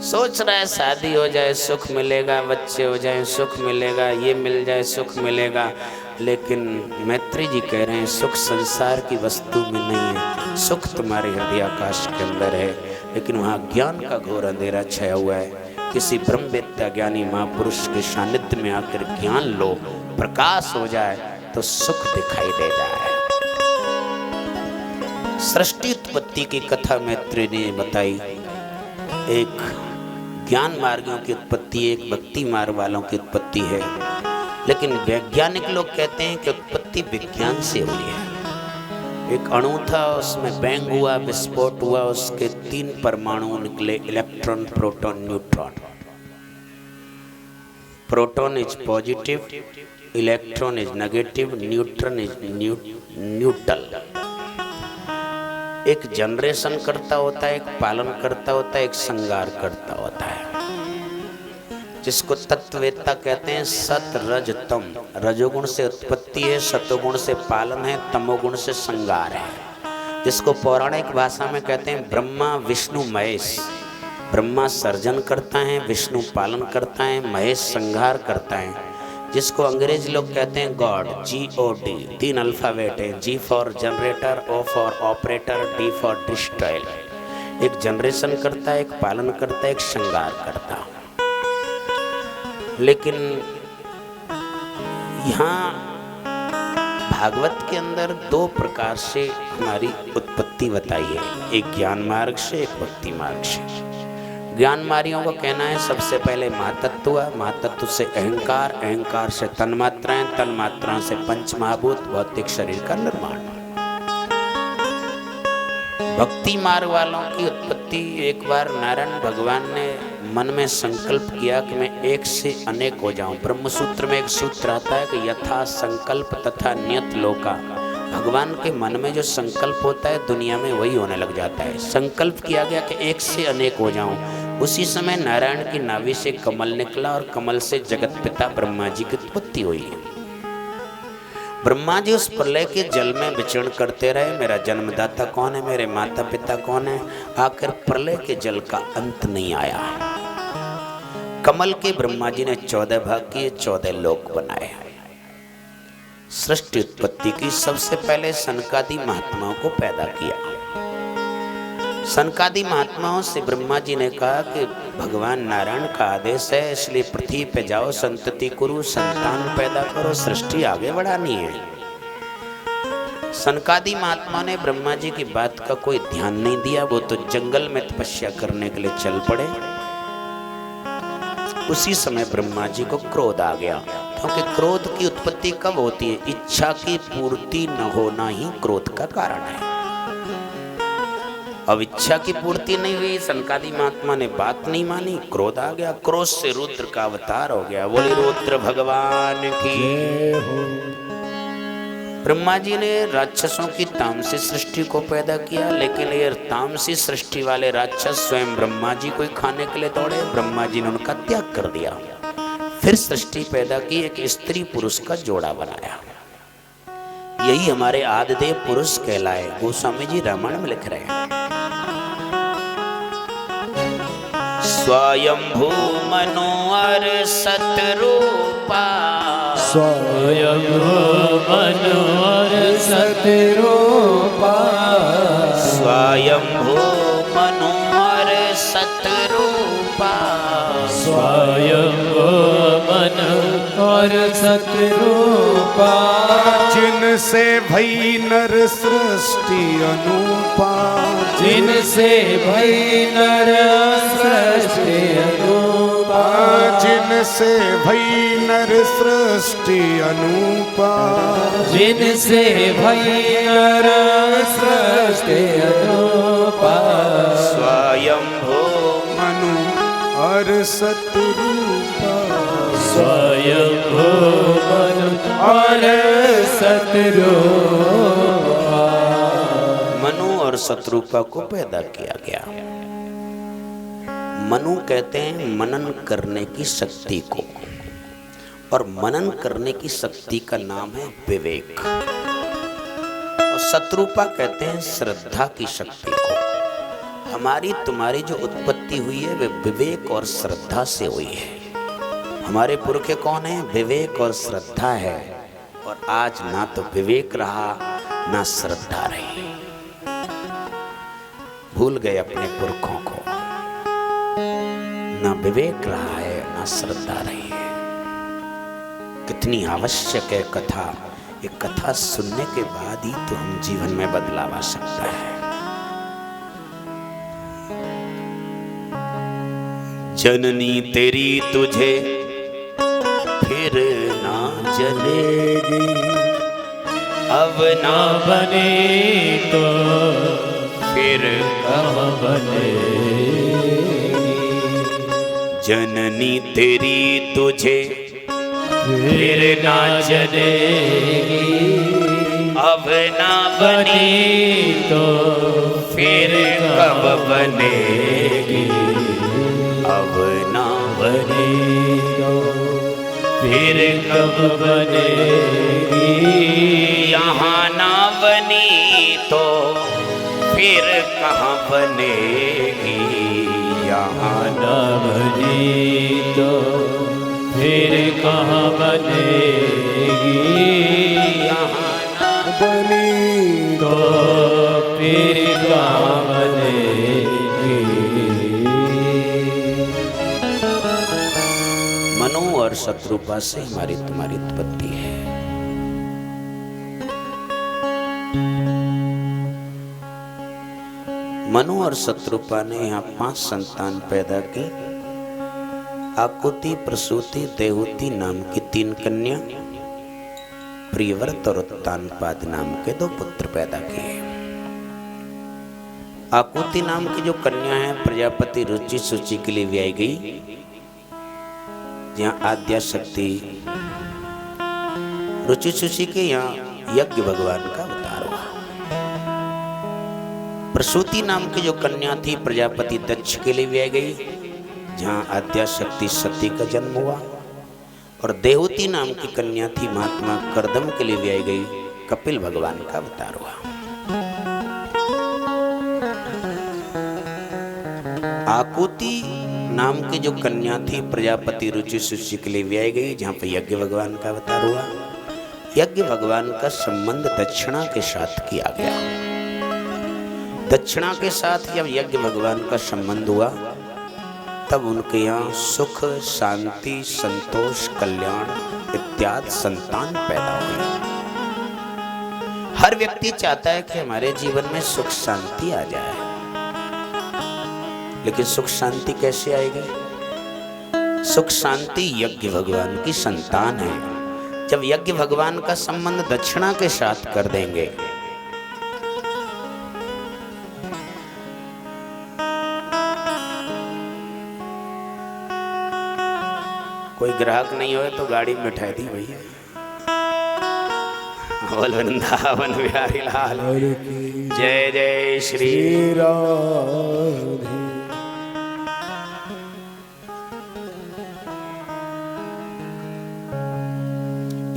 सोच रहा है शादी हो जाए सुख मिलेगा, बच्चे हो जाए सुख मिलेगा, ये मिल जाए सुख मिलेगा, लेकिन मैत्री जी कह रहे हैं सुख संसार की वस्तु में नहीं है, सुख तुम्हारे हृदय आकाश के अंदर है। लेकिन वहाँ ज्ञान का घोर अंधेरा छाया हुआ है। किसी ब्रह्मवेत्ता ज्ञानी महापुरुष के सानिध्य में आकर ज्ञान लो, प्रकाश हो जाए तो सुख दिखाई दे जाए। सृष्टि उत्पत्ति की कथा मैत्री ने बताई। एक ज्ञान मार्गियों की उत्पत्ति, एक भक्ति मार्ग वालों की उत्पत्ति है। लेकिन वैज्ञानिक लोग कहते हैं कि उत्पत्ति विज्ञान से हुई है। एक अणु था, उसमें बैंग हुआ, विस्फोट हुआ, उसके 3 परमाणु निकले, electron, proton, neutron. Proton is positive, electron is negative, neutron is neutral. एक जनरेशन करता होता है, एक पालन करता होता है, एक संगार करता होता है, जिसको तत्ववेत्ता कहते हैं सत रज तम। रजोगुण से उत्पत्ति है, सतोगुण से पालन है, तमोगुण से संगार है। जिसको पौराणिक भाषा में कहते हैं ब्रह्मा विष्णु महेश। ब्रह्मा सर्जन करता है, विष्णु पालन करता है, महेश संहार करता है। जिसको अंग्रेज लोग कहते हैं गॉड, GOD। 3 अल्फाबेट है, G for generator, O for operator, D for destroyer. एक जनरेशन करता है, एक पालन करता है, एक श्रृंगार करता है। लेकिन यहाँ भागवत के अंदर 2 प्रकार से हमारी उत्पत्ति बताई है, एक ज्ञान मार्ग से, एक भक्ति मार्ग से। ज्ञान मार्गियों का कहना है सबसे पहले महातत्व हुआ, महातत्व से अहंकार, अहंकार से तन्मात्राएं, तन्मात्राओं से पंच महाभूत, भौतिक शरीर का निर्माण। भक्ति मार्ग वालों की उत्पत्ति, एक बार नारायण भगवान ने मन में संकल्प किया कि मैं एक से अनेक हो जाऊं। ब्रह्म सूत्र में एक सूत्र आता है कि यथा संकल्प तथा नियत लोका। भगवान के मन में जो संकल्प होता है दुनिया में वही होने लग जाता है। संकल्प किया गया कि एक से अनेक हो जाऊं। उसी समय नारायण की नाभि से कमल निकला और कमल से जगत पिता ब्रह्मा जी की उत्पत्ति हुई। ब्रह्मा जी उस प्रलय के जल में विचरण करते रहे, मेरा जन्मदाता कौन है, मेरे माता पिता कौन है। आखिर प्रलय के जल का अंत नहीं आया। कमल के ब्रह्मा जी ने 14 भाग किए, 14 लोक बनाए। सृष्टि उत्पत्ति की सबसे पहले सनकादि महात्माओं को पैदा किया। सनकादि महात्माओं से ब्रह्मा जी ने कहा कि भगवान नारायण का आदेश है, इसलिए पृथ्वी पे जाओ, संतति करो, संतान पैदा करो, सृष्टि आगे बढ़ानी है। सनकादि महात्मा ने ब्रह्मा जी की बात का कोई ध्यान नहीं दिया, वो तो जंगल में तपस्या करने के लिए चल पड़े। उसी समय ब्रह्मा जी को क्रोध आ गया, क्योंकि क्रोध की उत्पत्ति कब होती है? इच्छा की पूर्ति न होना ही क्रोध का कारण है। अब इच्छा की पूर्ति नहीं हुई, सनकादि महात्मा ने बात नहीं मानी, क्रोध आ गया। क्रोध से रुद्र का अवतार हो गया। बोले रुद्र भगवान की। ब्रह्मा जी ने राक्षसों की तामसी सृष्टि को पैदा किया, लेकिन ये तामसी सृष्टि वाले राक्षस स्वयं ब्रह्मा जी को खाने के लिए दौड़े। ब्रह्मा जी ने उनका त्याग कर दिया। फिर सृष्टि पैदा की, एक स्त्री पुरुष का जोड़ा बनाया। यही हमारे आदिदेव पुरुष कहलाए। गोस्वामी जी रामायण में लिख रहे हैं, स्वयंभू मनोहर सतरूपा, स्वयंभू मनोहर सतरूपा, स्वयंभू मनोहर सतरूपा, स्वयंभू मनोहर और सतरूपा जिनसे भई नर सृष्टि अनुपा जिनसे भई नर सृष्टि अनुपा जिनसे भई नर सृष्टि अनुपा जिनसे भई नर सृष्टि अनुपा स्वयंभू मनु और सतरूपा स्वयंभू मनु और सतरूपा मनु और शत्रुपा को पैदा किया गया। मनु कहते हैं मनन करने की शक्ति को, और मनन करने की शक्ति का नाम है विवेक। और शत्रुपा कहते हैं श्रद्धा की शक्ति को। हमारी तुम्हारी जो उत्पत्ति हुई है वे विवेक और श्रद्धा से हुई है। हमारे पुरखे कौन है? विवेक और श्रद्धा है। और आज ना तो विवेक रहा ना श्रद्धा रही। भूल गए अपने पुरखों को। ना विवेक रहा है ना श्रद्धा रही है। कितनी आवश्यक है कथा। ये कथा सुनने के बाद ही तो हम जीवन में बदलाव आ सकता है। जननी तेरी तुझे फिर ना जलेगी, अब ना बने तो फिर कहाँ बने। जननी तेरी तुझे फिर ना जलेगी, अब ना बनी तो फिर कब बनेगी। अब ना बनी तो फिर कब बनेगी। यहाँ ना बनी तो फिर कहाँ बनेगी। यहाँ न बनी तो फिर कहाँ बनेगी। यहाँ बनी तो फिर कहाँ बनेगी। मनु और शत्रुपा से हमारी तुम्हारी उत्पत्ति है। मनु और शत्रुपा ने यहाँ 5 संतान पैदा की। आकुति, प्रसूति, देवहूति नाम की 3 कन्या, प्रियव्रत और उत्तानपाद नाम के 2 पुत्र पैदा किए। आकुति नाम की जो कन्या है प्रजापति रुचि सूचि के लिए व्याई गई, जहाँ आद्या शक्ति रुचि सूचि के यहाँ यज्ञ भगवान का अवतार हुआ। प्रसूति नाम की जो कन्या थी प्रजापति दक्ष के लिए व्याई गई, जहाँ आद्या शक्ति सती का जन्म हुआ। और देवहूति नाम की कन्या थी महात्मा कर्दम के लिए व्याई गई, कपिल भगवान का अवतार हुआ। आकुति नाम की जो कन्या थी प्रजापति रुचि सूचि के लिए व्याई गई, जहाँ पर यज्ञ भगवान का अवतार हुआ। यज्ञ भगवान का संबंध दक्षिणा के साथ किया गया। दक्षिणा के साथ जब यज्ञ भगवान का संबंध हुआ तब उनके यहाँ सुख, शांति, संतोष, कल्याण इत्यादि संतान पैदा हुए। हर व्यक्ति चाहता है कि हमारे जीवन में सुख शांति आ जाए, लेकिन सुख शांति कैसे आएगी? सुख शांति यज्ञ भगवान की संतान है। जब यज्ञ भगवान का संबंध दक्षिणा के साथ कर देंगे कोई ग्राहक नहीं होए तो गाड़ी में बैठा दी भैया। बोल वृंदावन बिहारी लाल जय जय श्री राधे।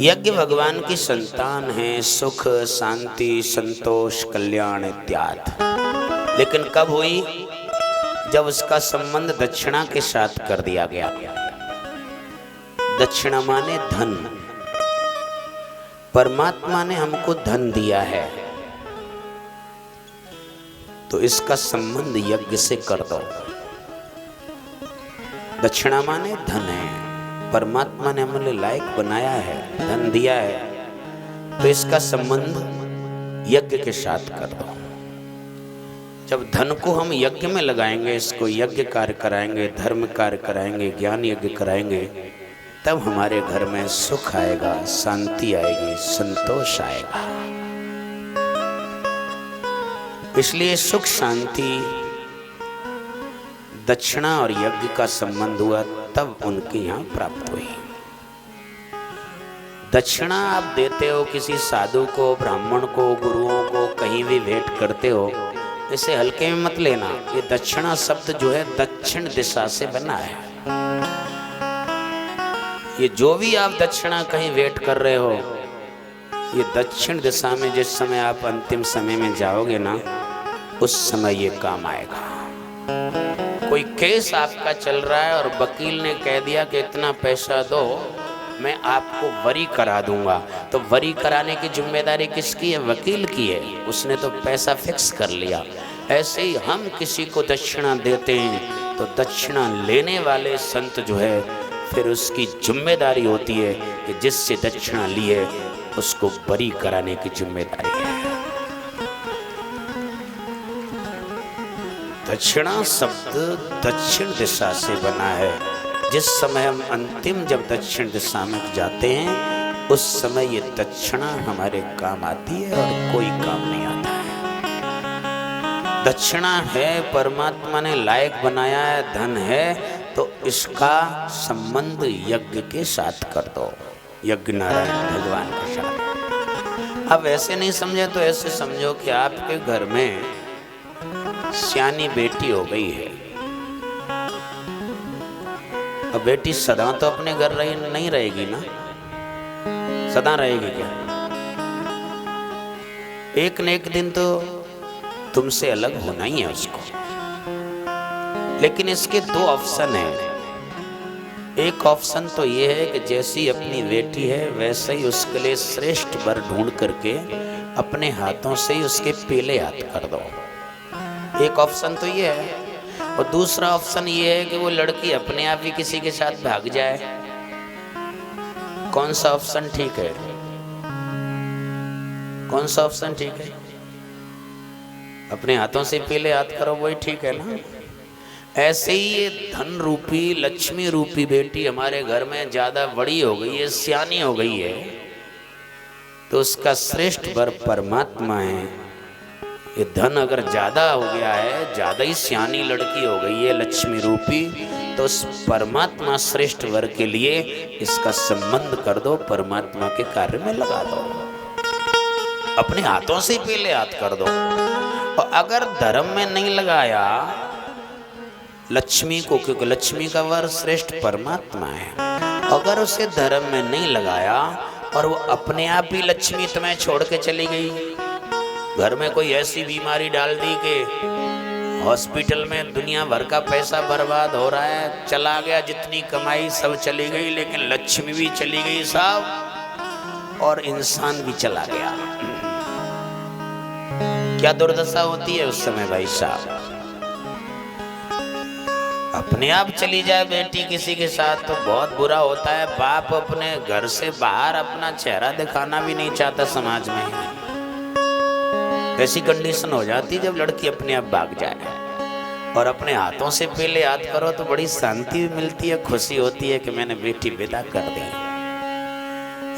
यज्ञ भगवान की संतान है, सुख, शांति, संतोष, कल्याण इत्यादि। लेकिन कब हुई? जब उसका संबंध दक्षिणा के साथ कर दिया गया। दक्षिणा माने धन। परमात्मा ने हमको धन दिया है तो इसका संबंध यज्ञ से कर दो। दक्षिणा माने धन है। परमात्मा ने हमें लायक बनाया है, धन दिया है, तो इसका संबंध यज्ञ के साथ कर दो। जब धन को हम यज्ञ में लगाएंगे, इसको यज्ञ कार्य कराएंगे, धर्म कार्य कराएंगे, ज्ञान यज्ञ कराएंगे, तब हमारे घर में सुख आएगा, शांति आएगी, संतोष आएगा। इसलिए सुख शांति दक्षिणा और यज्ञ का संबंध हुआ, तब उनके यहाँ प्राप्त हुई। दक्षिणा आप देते हो किसी साधु को, ब्राह्मण को, गुरुओं को, कहीं भी भेंट करते हो, इसे हल्के में मत लेना। ये दक्षिणा शब्द जो है दक्षिण दिशा से बना है। ये जो भी आप दक्षिणा कहीं भेंट कर रहे हो, ये दक्षिण दिशा में जिस समय आप अंतिम समय में जाओगे ना, उस समय ये काम आएगा। कोई केस आपका चल रहा है और वकील ने कह दिया कि इतना पैसा दो, मैं आपको वरी करा दूंगा, तो वरी कराने की जिम्मेदारी किसकी है? वकील की है। उसने तो पैसा फिक्स कर लिया। ऐसे ही हम किसी को दक्षिणा देते हैं तो दक्षिणा लेने वाले संत जो है, फिर उसकी जिम्मेदारी होती है कि जिससे दक्षिणा ली है उसको वरी कराने की जिम्मेदारी है। दक्षिणा शब्द दक्षिण दिशा से बना है। जिस समय हम अंतिम जब दक्षिण दिशा में जाते हैं, उस समय ये दक्षिणा हमारे काम आती है और कोई काम नहीं आता है। दक्षिणा है, परमात्मा ने लायक बनाया है, धन है, तो इसका संबंध यज्ञ के साथ कर दो, यज्ञ नारायण भगवान के साथ। अब ऐसे नहीं समझे तो ऐसे समझो कि आपके घर में सियानी बेटी हो गई है। अब बेटी सदा तो अपने घर नहीं रहेगी ना, सदा रहेगी क्या? एक न एक दिन तो तुमसे अलग होना ही है उसको। लेकिन इसके दो ऑप्शन हैं। एक ऑप्शन तो ये है कि जैसी अपनी बेटी है वैसे ही उसके लिए श्रेष्ठ वर ढूंढ करके अपने हाथों से ही उसके पीले हाथ कर दो। एक ऑप्शन तो ये है। और दूसरा ऑप्शन ये है कि वो लड़की अपने आप ही किसी के साथ भाग जाए। कौन सा ऑप्शन ठीक है? कौन सा ऑप्शन ठीक है? अपने हाथों से पीले हाथ करो, वही ठीक है ना। ऐसे ही ये धन रूपी, लक्ष्मी रूपी बेटी हमारे घर में ज्यादा बड़ी हो गई है, सियानी हो गई है, तो उसका श्रेष्ठ वर परमात्मा है। ये धन अगर ज्यादा हो गया है, ज्यादा ही सियानी लड़की हो गई है लक्ष्मी रूपी, तो उस परमात्मा श्रेष्ठ वर के लिए इसका संबंध कर दो, परमात्मा के कार्य में लगा दो, अपने हाथों से पहले हाथ कर दो। और अगर धर्म में नहीं लगाया लक्ष्मी को, क्योंकि लक्ष्मी का वर श्रेष्ठ परमात्मा है, अगर उसे धर्म में नहीं लगाया और वो अपने आप ही लक्ष्मी तुम्हें छोड़ के चली गई, घर में कोई ऐसी बीमारी डाल दी कि हॉस्पिटल में दुनिया भर का पैसा बर्बाद हो रहा है, चला गया, जितनी कमाई सब चली गई, लेकिन लक्ष्मी भी चली गई सब, और इंसान भी चला गया, क्या दुर्दशा होती है उस समय भाई साहब। अपने आप चली जाए बेटी किसी के साथ तो बहुत बुरा होता है। बाप अपने घर से बाहर अपना चेहरा दिखाना भी नहीं चाहता समाज में। ऐसी कंडीशन हो जाती जब लड़की अपने आप भाग जाए। और अपने हाथों से पहले याद करो तो बड़ी शांति मिलती है, खुशी होती है कि मैंने बेटी विदा कर दी।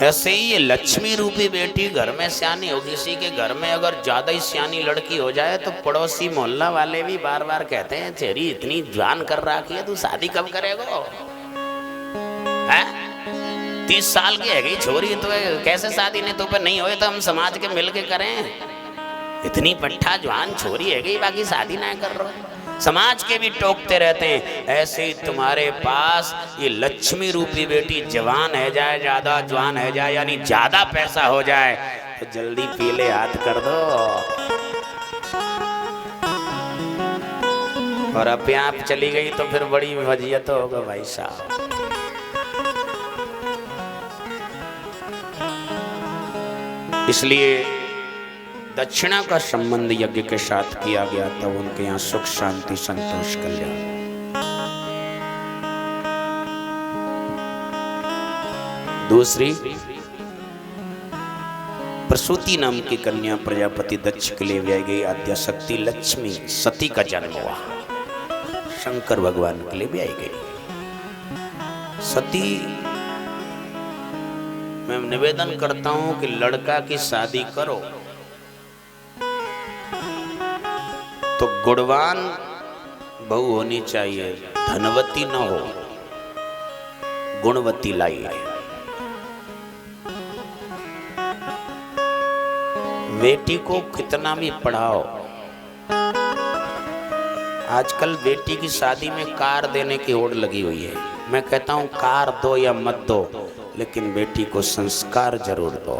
ऐसे ही ये लक्ष्मी रूपी बेटी घर में सियानी हो, किसी के घर में अगर ज्यादा ही सियानी लड़की हो जाए तो पड़ोसी मोहल्ला वाले भी बार बार कहते हैं, तेरी इतनी जवान कर रखी है, तू शादी कब करेगा? 30 साल की है गई छोरी, तो कैसे शादी नहीं तो पे नहीं होए तो हम समाज के मिल के करें। इतनी पट्ठा जवान छोरी है गई, बाकी शादी ना कर रहे। समाज के भी टोकते रहते हैं। ऐसे ही तुम्हारे पास ये लक्ष्मी रूपी बेटी जवान है जाए, ज्यादा जवान है जाए, यानी ज्यादा पैसा हो जाए तो जल्दी पीले हाथ कर दो और अपने आप चली गई तो फिर बड़ी वजियत होगा भाई साहब। इसलिए दक्षिणा का संबंध यज्ञ के साथ किया गया, तब उनके यहाँ सुख शांति संतोष कल्याण। दूसरी प्रसूति नाम की कन्या प्रजापति दक्ष के लिए ब्याई गई। आद्याशक्ति लक्ष्मी सती का जन्म हुआ, शंकर भगवान के लिए ब्याई गई। सती, मैं निवेदन करता हूं कि लड़का की शादी करो तो गुणवान बहू होनी चाहिए, धनवती न हो, गुणवती लाइए। बेटी को कितना भी पढ़ाओ, आजकल बेटी की शादी में कार देने की होड़ लगी हुई है। मैं कहता हूं कार दो या मत दो, लेकिन बेटी को संस्कार जरूर दो।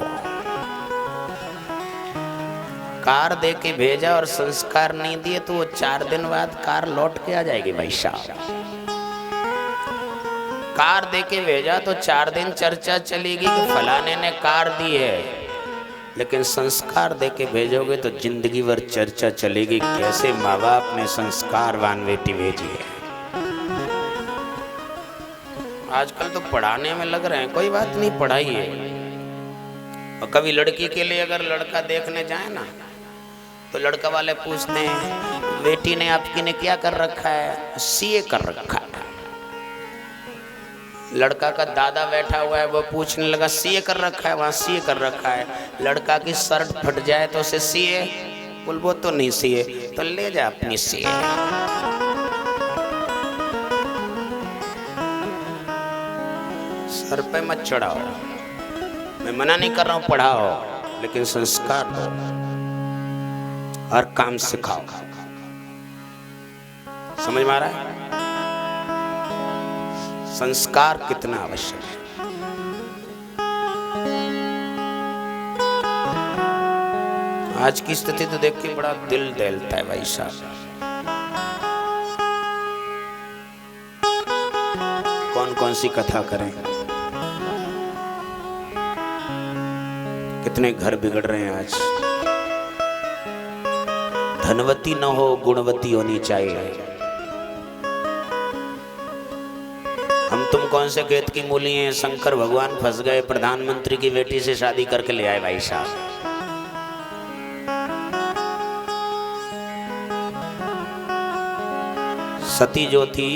कार दे के भेजा और संस्कार नहीं दिए तो वो 4 दिन बाद कार लौट के आ जाएगी भाई साहब। कार दे के भेजा तो 4 दिन चर्चा चलेगी कि फलाने ने कार दी है, लेकिन संस्कार दे के भेजोगे तो जिंदगी भर चर्चा चलेगी कैसे माँ बाप ने संस्कारवान बेटी भेजी है। आजकल तो पढ़ाने में लग रहे हैं, कोई बात नहीं, पढ़ाइए। और कभी लड़की के लिए अगर लड़का देखने जाए ना तो लड़का वाले पूछते हैं बेटी ने आपकी ने क्या कर रखा है? सीए कर रखा है। लड़का का दादा बैठा हुआ है, वो पूछने लगा सीए कर रखा है? वहाँ सीए कर रखा है। लड़का की शर्ट फट जाए तो उसे सीए बोल, वो तो नहीं सीए, तो ले जा अपनी सीए। सर पे मत चढ़ाओ, मैं मना नहीं कर रहा हूँ, पढ़ाओ, लेकिन संस्कार दो और काम सिखाओ। समझ में आ रहा है? संस्कार कितना आवश्यक है। आज की स्थिति तो देख के बड़ा दिल दहलता है भाई साहब। कौन कौन सी कथा करें, कितने घर बिगड़ रहे हैं आज। धनवती न हो, गुणवती होनी चाहिए। हम तुम कौन से खेत की मूली हैं? शंकर भगवान फंस गए, प्रधानमंत्री की बेटी से शादी करके ले आए भाई साहब। सती जो थी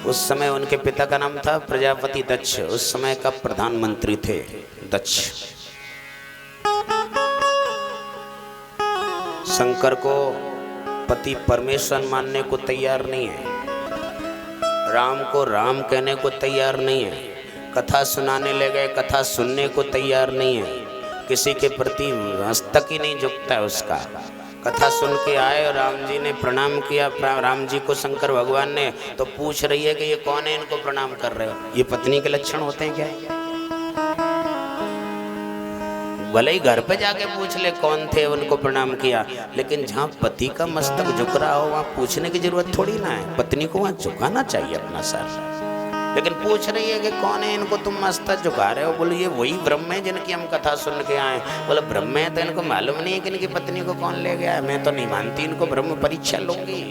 उस समय उनके पिता का नाम था प्रजापति दक्ष, उस समय का प्रधानमंत्री थे दक्ष। शंकर को पति परमेश्वर मानने को तैयार नहीं है, राम को राम कहने को तैयार नहीं है, कथा सुनाने ले गए, कथा सुनने को तैयार नहीं है, किसी के प्रति हस्तक ही नहीं झुकता है उसका। कथा सुन के आए और राम जी ने प्रणाम किया, राम जी को शंकर भगवान ने, तो पूछ रही है कि ये कौन है, इनको प्रणाम कर रहे हो? ये पत्नी के लक्षण होते हैं क्या? भले ही घर पे जाके पूछ ले कौन थे, उनको प्रणाम किया, लेकिन जहाँ पति का मस्तक झुक रहा हो वहाँ पूछने की जरूरत थोड़ी ना है। पत्नी को वहाँ झुकाना चाहिए अपना सर, लेकिन पूछ रही है कि कौन है, इनको तुम मस्तक झुका रहे हो? बोले ये वही ब्रह्म है जिनकी हम कथा सुन के आए। बोले ब्रह्म है तो इनको मालूम नहीं है कि इनकी पत्नी को कौन ले गया है? मैं तो नहीं मानती, इनको ब्रह्म परीक्षा लूंगी।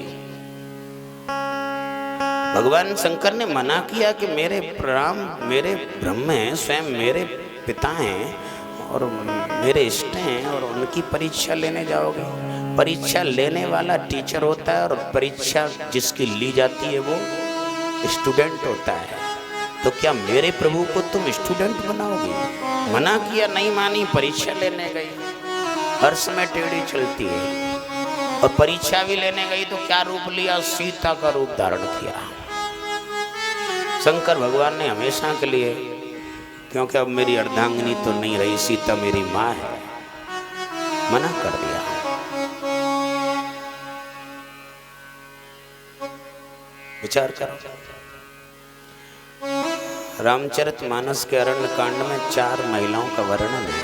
भगवान शंकर ने मना किया कि मेरे ब्रह्म हैं, स्वयं मेरे पिता हैं और मेरे इष्ट हैं, और उनकी परीक्षा लेने जाओगे? परीक्षा लेने वाला टीचर होता है और परीक्षा जिसकी ली जाती है वो स्टूडेंट होता है। तो क्या मेरे प्रभु को तुम स्टूडेंट बनाओगे? मना किया, नहीं मानी, परीक्षा लेने गई। हर समय टेढ़ी चलती है। और परीक्षा भी लेने गई तो क्या रूप लिया? सीता का रूप धारण किया। शंकर भगवान ने हमेशा के लिए, क्योंकि अब मेरी अर्धांगिनी तो नहीं रही, सीता मेरी माँ है, मना कर दिया। विचार करो, रामचरितमानस के अरण्य कांड में 4 महिलाओं का वर्णन है।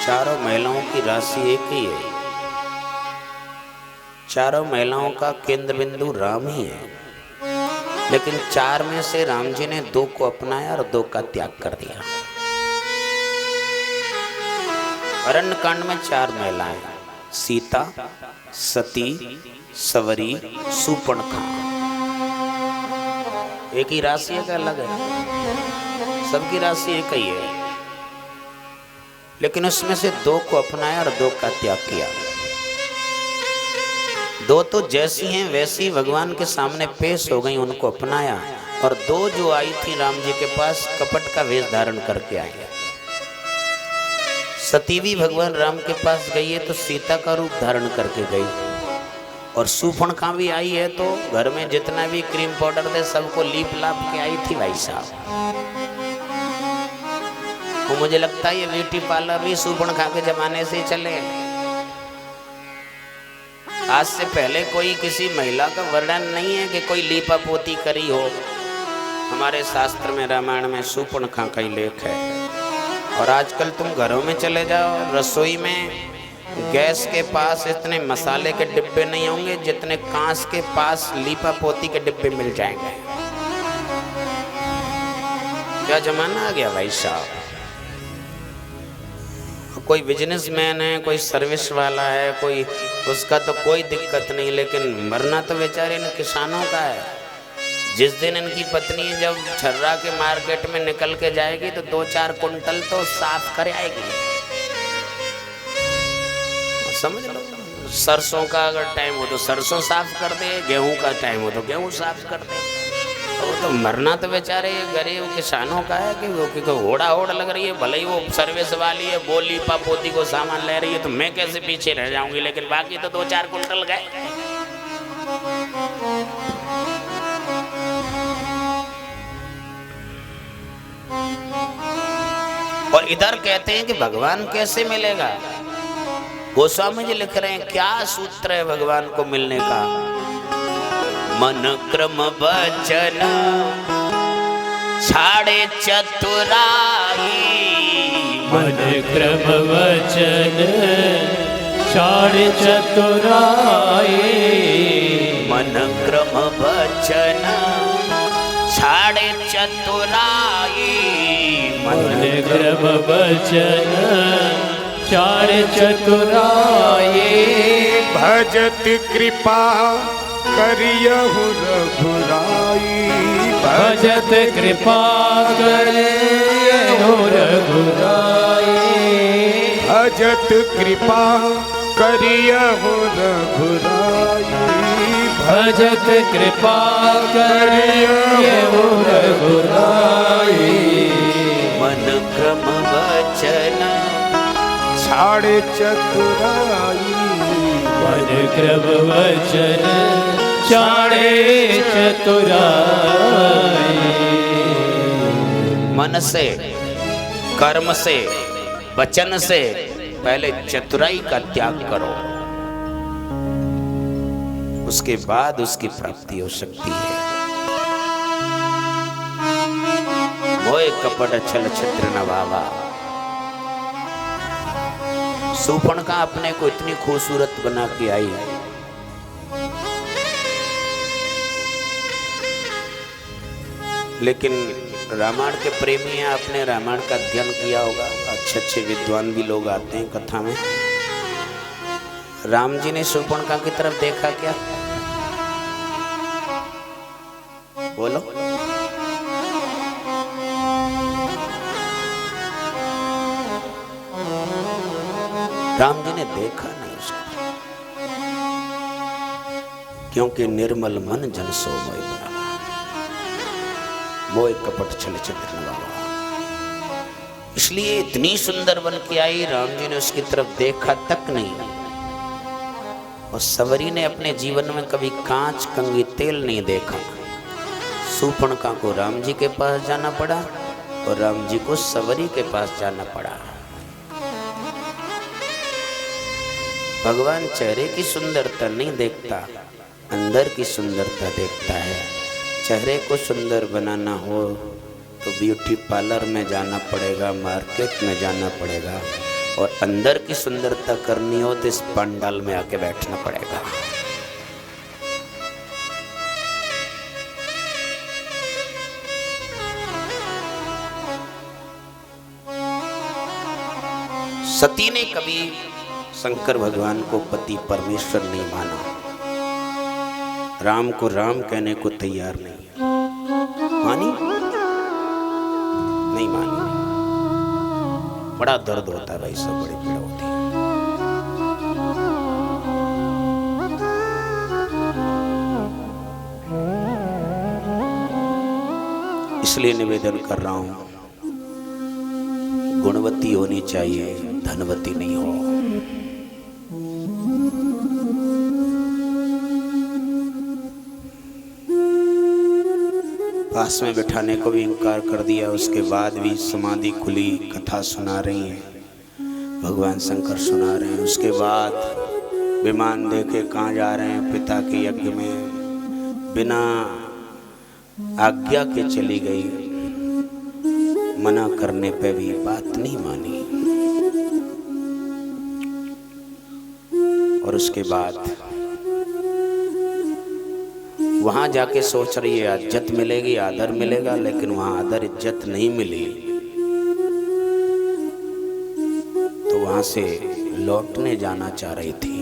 चारों महिलाओं की राशि एक ही है, चारों महिलाओं का केंद्र बिंदु राम ही है, लेकिन 4 में से राम जी ने 2 को अपनाया और 2 का त्याग कर दिया। अरण्य कांड में 4 महिलाएं, सीता, सती, सवरी, सुपर्णखा। एक ही राशि है, क्या अलग है? सबकी राशि एक ही है, लेकिन उसमें से दो को अपनाया और दो का त्याग किया। दो तो जैसी हैं वैसी भगवान के सामने पेश हो गई, उनको अपनाया, और दो जो आई थी राम जी के पास कपट का वेश धारण करके आई। सती भी भगवान राम के पास गई है तो सीता का रूप धारण करके गई, और शूर्पणखा भी आई है तो घर में जितना भी क्रीम पाउडर थे सबको लीप लाप के आई थी भाई साहब। तो मुझे लगता है ये ब्यूटी पार्लर भी शूर्पणखा के जमाने से चले। आज से पहले कोई किसी महिला का वर्णन नहीं है कि कोई लीपा पोती करी हो। हमारे शास्त्र में रामायण में शूर्पणखा का ही लेख है। और आजकल तुम घरों में चले जाओ, रसोई में गैस के पास इतने मसाले के डिब्बे नहीं होंगे जितने कांच के पास लीपा पोती के डिब्बे मिल जाएंगे। क्या जमाना आ गया भाई साहब। कोई बिजनेसमैन है, कोई सर्विस वाला है, कोई उसका तो कोई दिक्कत नहीं, लेकिन मरना तो बेचारे इन किसानों का है। जिस दिन इनकी पत्नी जब छर्रा के मार्केट में निकल के जाएगी तो 2-4 कुंटल तो साफ कर आएगी। समझ लो, सरसों का अगर टाइम हो तो सरसों साफ कर दे, गेहूं का टाइम हो तो गेहूं साफ कर दे। वो तो मरना तो बेचारे गरीब किसानों का है कि वो होड़ा होड़ लग रही है। भले ही वो सर्विस वाली है, वो लीपा पोती को सामान ले रही है तो मैं कैसे पीछे रह जाऊंगी, लेकिन बाकी तो 2-4 कुंटल गए। और इधर कहते हैं कि भगवान कैसे मिलेगा। गोस्वामी जी लिख रहे हैं क्या सूत्र है भगवान को मिलने का। मन क्रम वचन छाड़े चतुराई, मन क्रम वचन छाड़े चतुराई, मन क्रम वचन छाड़े चतुराई, मन क्रम वचन छाड़े चतुराई, भजत कृपा करियहु रघुराई, भजत कृपा करियहु रघुराई, भजत कृपा करियहु रघुराई, भजत कृपा करियहु रघुराई, मन क्रम वचन छाड़े चतुराई, मन क्रम वचन छाड़े चतुराई। मन से, कर्म से, वचन से पहले चतुराई का त्याग करो, उसके बाद उसकी प्राप्ति हो सकती है। मोह कपट छल छत्र नवावा। शूर्पणखा अपने को इतनी खूबसूरत बना के आई, लेकिन रामायण के प्रेमी हैं, आपने रामायण का अध्ययन किया होगा। अच्छे अच्छे विद्वान भी लोग आते हैं कथा में। राम जी ने शूर्पणखा की तरफ देखा क्या? बोलो। राम जी ने देखा नहीं उसको, क्योंकि निर्मल मन जन सो मोय बड़ा, मोह कपट छल छत्र नवावा। इसलिए इतनी सुंदर बन के आई, राम जी ने उसकी तरफ देखा तक नहीं। और सवरी ने अपने जीवन में कभी कांच कंघी तेल नहीं देखा। शूर्पणखा को राम जी के पास जाना पड़ा और राम जी को सवरी के पास जाना पड़ा। भगवान चेहरे की सुंदरता नहीं देखता, अंदर की सुंदरता देखता है। चेहरे को सुंदर बनाना हो तो ब्यूटी पार्लर में जाना पड़ेगा, मार्केट में जाना पड़ेगा, और अंदर की सुंदरता करनी हो तो इस पंडाल में आके बैठना पड़ेगा। सती ने कभी शंकर भगवान को पति परमेश्वर नहीं माना, राम को राम कहने को तैयार नहीं। मानी नहीं मानी। बड़ा दर्द होता है भाई, सब बड़ी पीड़ा होती है। इसलिए निवेदन कर रहा हूं, गुणवती होनी चाहिए, धनवती नहीं हो। पास में बिठाने को भी इनकार कर दिया, उसके बाद भी समाधि खुली, कथा सुना रही है, भगवान शंकर सुना रहे हैं। उसके बाद विमान दे के कहाँ जा रहे हैं, पिता के यज्ञ में, बिना आज्ञा के चली गई। मना करने पे भी बात नहीं मानी। और उसके बाद वहां जाके सोच रही है इज्जत मिलेगी, आदर मिलेगा, लेकिन वहां आदर इज्जत नहीं मिली। तो वहां से लौटने जाना चाह रही थी।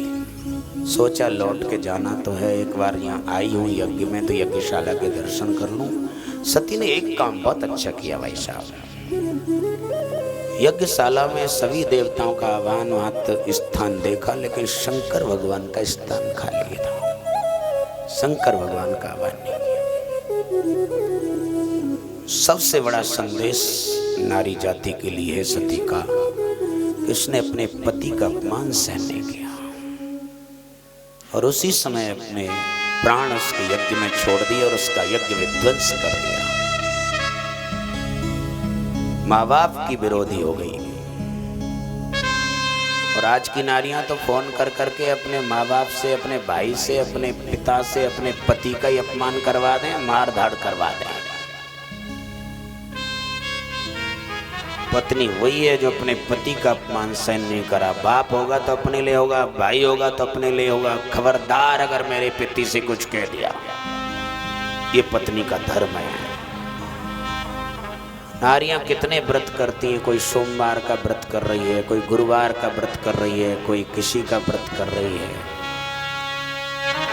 सोचा लौट के जाना तो है, एक बार यहाँ आई हूँ यज्ञ में तो यज्ञशाला के दर्शन कर लूं। सती ने एक काम बहुत अच्छा किया भाई साहब। यज्ञशाला में सभी देवताओं का आह्वान वहां स्थान देखा, लेकिन शंकर भगवान का स्थान खाली था। शंकर भगवान का आह्वान नहीं किया। सबसे बड़ा संदेश नारी जाति के लिए है सती का, उसने अपने पति का अपमान सहन नहीं किया और उसी समय अपने प्राण उसके यज्ञ में छोड़ दिए और उसका यज्ञ विध्वंस कर दिया। माँ बाप की विरोधी हो गई। और आज की नारियां तो फोन कर करके अपने माँ बाप से, अपने भाई से, अपने पिता से, अपने पति का ही अपमान करवा दें, मार धाड़ करवा दें। पत्नी वही है जो अपने पति का अपमान सहन नहीं करा। बाप होगा तो अपने लिए होगा, भाई होगा तो अपने लिए होगा। खबरदार अगर मेरे पति से कुछ कह दिया, ये पत्नी का धर्म है। नारियां कितने व्रत करती हैं, कोई सोमवार का व्रत कर रही है, कोई गुरुवार का व्रत कर रही है, कोई किसी का व्रत कर रही है।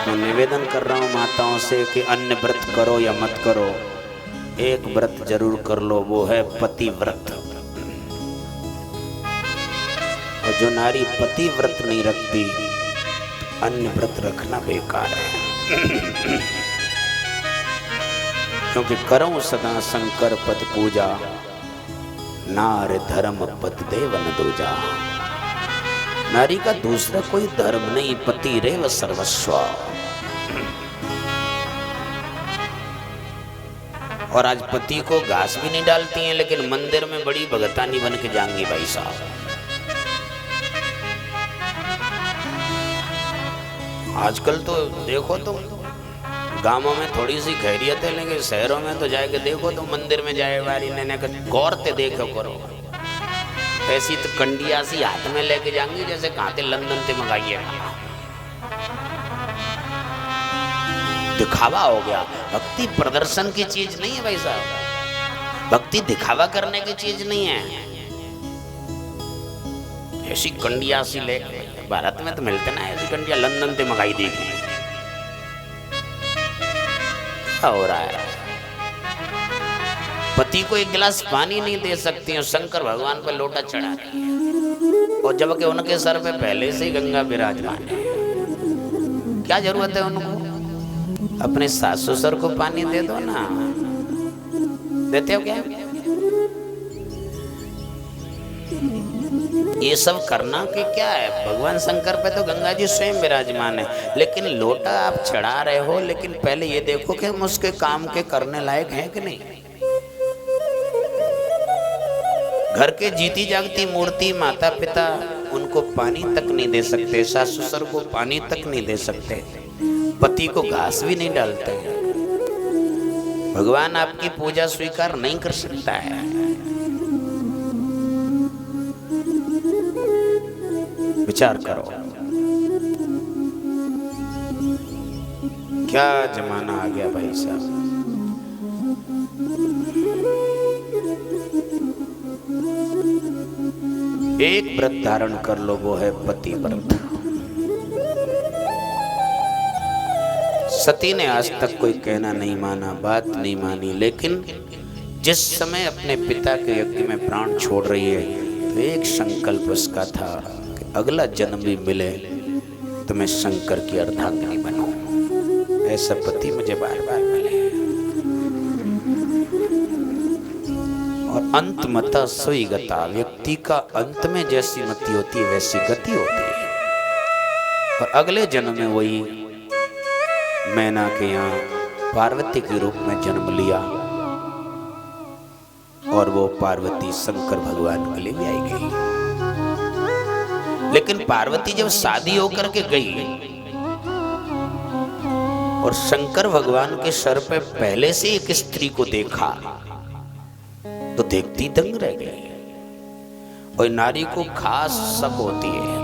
मैं निवेदन कर रहा हूं माताओं से कि अन्य व्रत करो या मत करो, एक व्रत जरूर कर लो, वो है पति व्रत। और जो नारी पति व्रत नहीं रखती, अन्य व्रत रखना बेकार है। क्योंकि करो सदा शंकर पद पूजा, नार धर्म पद देवन दूजा। नारी का दूसरा कोई धर्म नहीं, पति रेव सर्वस्व। और आज पति को घास भी नहीं डालती हैं, लेकिन मंदिर में बड़ी भगतानी बन के जाएंगी भाई साहब। आजकल तो देखो तो गांवों में थोड़ी सी खैरियत है, लेकिन शहरों में तो जाके देखो तो मंदिर में जाए वाली ने गौर ते देखो करो, ऐसी तो कंडिया सी हाथ में लेके जाएंगी जैसे कहां थे लंदन से मंगाइए। दिखावा हो गया। भक्ति प्रदर्शन की चीज नहीं है भाई साहब, भक्ति दिखावा करने की चीज नहीं है। ऐसी कंडिया सी लेके, भारत में तो मिलते ना ऐसी कंडिया, लंदन से मंगाई देगी। हो रहा है पति को एक गिलास पानी नहीं दे सकती हैं, शंकर भगवान पर लोटा चढ़ा रही है, और जबकि उनके सर पे पहले से ही गंगा विराजमान है। क्या जरूरत है उनको? अपने सास ससुर को पानी दे दो ना। देते हो क्या? ये सब करना कि क्या है? भगवान शंकर पे तो गंगा जी स्वयं विराजमान है, लेकिन लोटा आप चढ़ा रहे हो, लेकिन पहले ये देखो कि हम उसके काम के करने लायक हैं कि नहीं। घर के जीती जागती मूर्ति माता पिता उनको पानी तक नहीं दे सकते, सास ससुर को पानी तक नहीं दे सकते, पति को घास भी नहीं डालते। भगवान आपकी पूजा स्वीकार नहीं कर सकता है। विचार करो, क्या जमाना आ गया भाई साहब। एक व्रत धारण कर लो, वो है पति व्रत। सती ने आज तक कोई कहना नहीं माना, बात नहीं मानी, लेकिन जिस समय अपने पिता के यज्ञ में प्राण छोड़ रही है तो एक संकल्प उसका था कि अगला जन्म भी मिले तो मैं शंकर की अर्धांगिनी बनूं, ऐसा पति मुझे बार बार मिले। और अंत मता सोई गता, व्यक्ति का अंत में जैसी मति होती है वैसी गति होती है। और अगले जन्म में वही मैना के यहाँ पार्वती के रूप में जन्म लिया और वो पार्वती शंकर भगवान के लिए भी आई गई। लेकिन पार्वती जब शादी होकर के गई और शंकर भगवान के सर पे पहले से एक स्त्री को देखा तो देखती दंग रह गई। और नारी को खास शक होती है,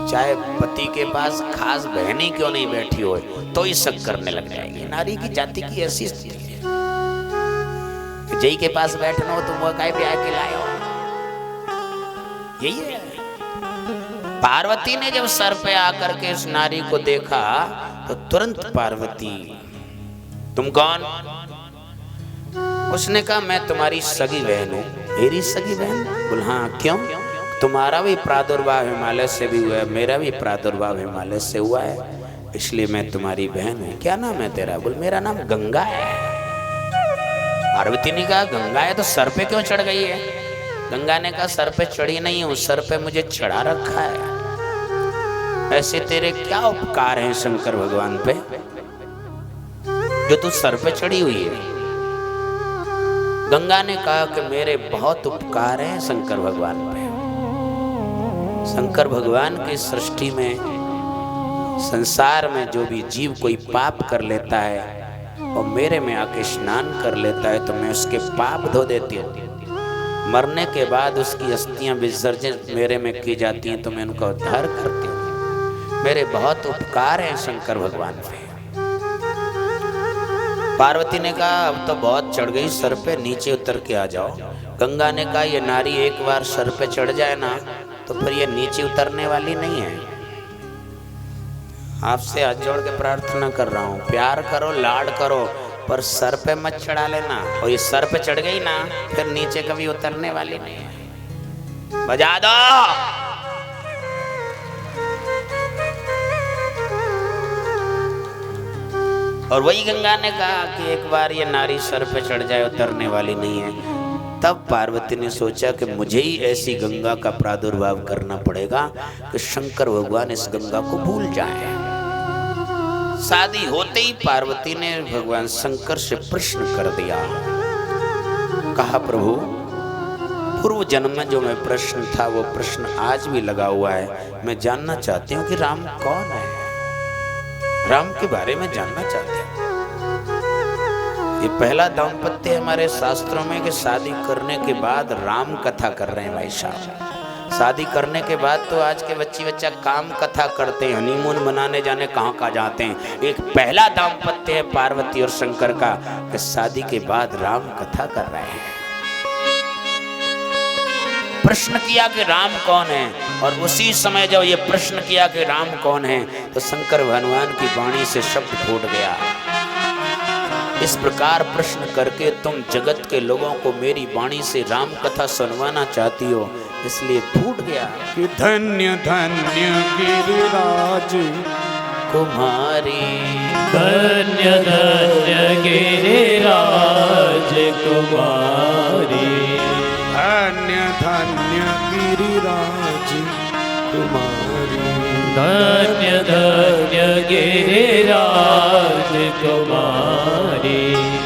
चाहे पति के पास खास बहनी क्यों नहीं बैठी हो तो ही शक करने लग जाएगी। नारी की जाति की ऐसी स्थिति है, जय के पास बैठना हो तुम वो काय भी आके लाए हो, यही है। पार्वती ने जब सर पे आकर के इस नारी को देखा तो तुरंत पार्वती, तुम कौन? उसने कहा मैं तुम्हारी सगी बहन हूँ। मेरी सगी बहन? बोल हाँ, क्यों? तुम्हारा भी प्रादुर्भाव हिमालय से भी हुआ है, मेरा भी प्रादुर्भाव हिमालय से हुआ है, इसलिए मैं तुम्हारी बहन हूँ। क्या नाम है तेरा? बोल मेरा नाम गंगा है। पार्वती ने कहा गंगा है तो सर पे क्यों चढ़ गई है? गंगा ने कहा सर पे चढ़ी नहीं हूँ, सर पे मुझे चढ़ा रखा है। ऐसे तेरे क्या उपकार हैं शंकर भगवान पे जो तू सर पे चढ़ी हुई है? गंगा ने कहा कि मेरे बहुत उपकार हैं शंकर भगवान पे। शंकर भगवान की सृष्टि में, संसार में जो भी जीव कोई पाप कर लेता है और मेरे में आके स्नान कर लेता है तो मैं उसके पाप धो देती हूँ। मरने के बाद उसकी अस्थियां विसर्जन मेरे में की जाती हैं तो मैं उनका उद्धार करती हूँ। मेरे बहुत उपकार हैं शंकर भगवान पे। पार्वती ने कहा अब तो बहुत चढ़ गई सर पे, नीचे उतर के आ जाओ। गंगा ने कहा ये नारी एक बार सर पे चढ़ जाए ना तो फिर ये नीचे उतरने वाली नहीं है। आपसे हाथ जोड़ के प्रार्थना कर रहा हूँ, प्यार करो, लाड करो, पर सर पे मत चढ़ा लेना। और ये सर पे चढ़ गई ना फिर नीचे कभी उतरने वाली नहीं है। बजा दो। और वही गंगा ने कहा कि एक बार ये नारी सर पे चढ़ जाए उतरने वाली नहीं है। तब पार्वती ने सोचा कि मुझे ही ऐसी गंगा का प्रादुर्भाव करना पड़ेगा कि शंकर भगवान इस गंगा को भूल जाए। शादी होते ही पार्वती ने भगवान शंकर से प्रश्न कर दिया, कहा प्रभु पूर्व जन्म में जो मैं प्रश्न था वो प्रश्न आज भी लगा हुआ है। मैं जानना चाहती हूँ कि राम कौन है, राम के बारे में जानना चाहती हूँ। ये पहला दाम्पत्य हमारे शास्त्रों में कि शादी करने के बाद राम कथा कर रहे हैं भाई साहब। शादी करने के बाद तो आज के बच्चा काम कथा करते हैं, हनीमून मनाने जाने कहाँ जाते हैं। एक पहला दाम्पत्य है पार्वती और शंकर का कि शादी के बाद राम कथा कर रहे हैं। प्रश्न किया कि राम कौन है, और उसी समय जब ये प्रश्न किया कि राम कौन है तो शंकर भगवान की वाणी से शब्द फूट गया, इस प्रकार प्रश्न करके तुम जगत के लोगों को मेरी वाणी से राम कथा सुनवाना चाहती हो, इसलिए फूट गया कि धन्य धन्य गिरिराज कुमारी, धन्य धन्य गिरिराज कुमारी, धन्य धन्य गिरिराज कुमारी, धन्य धन्य गिरिराज कुमारी।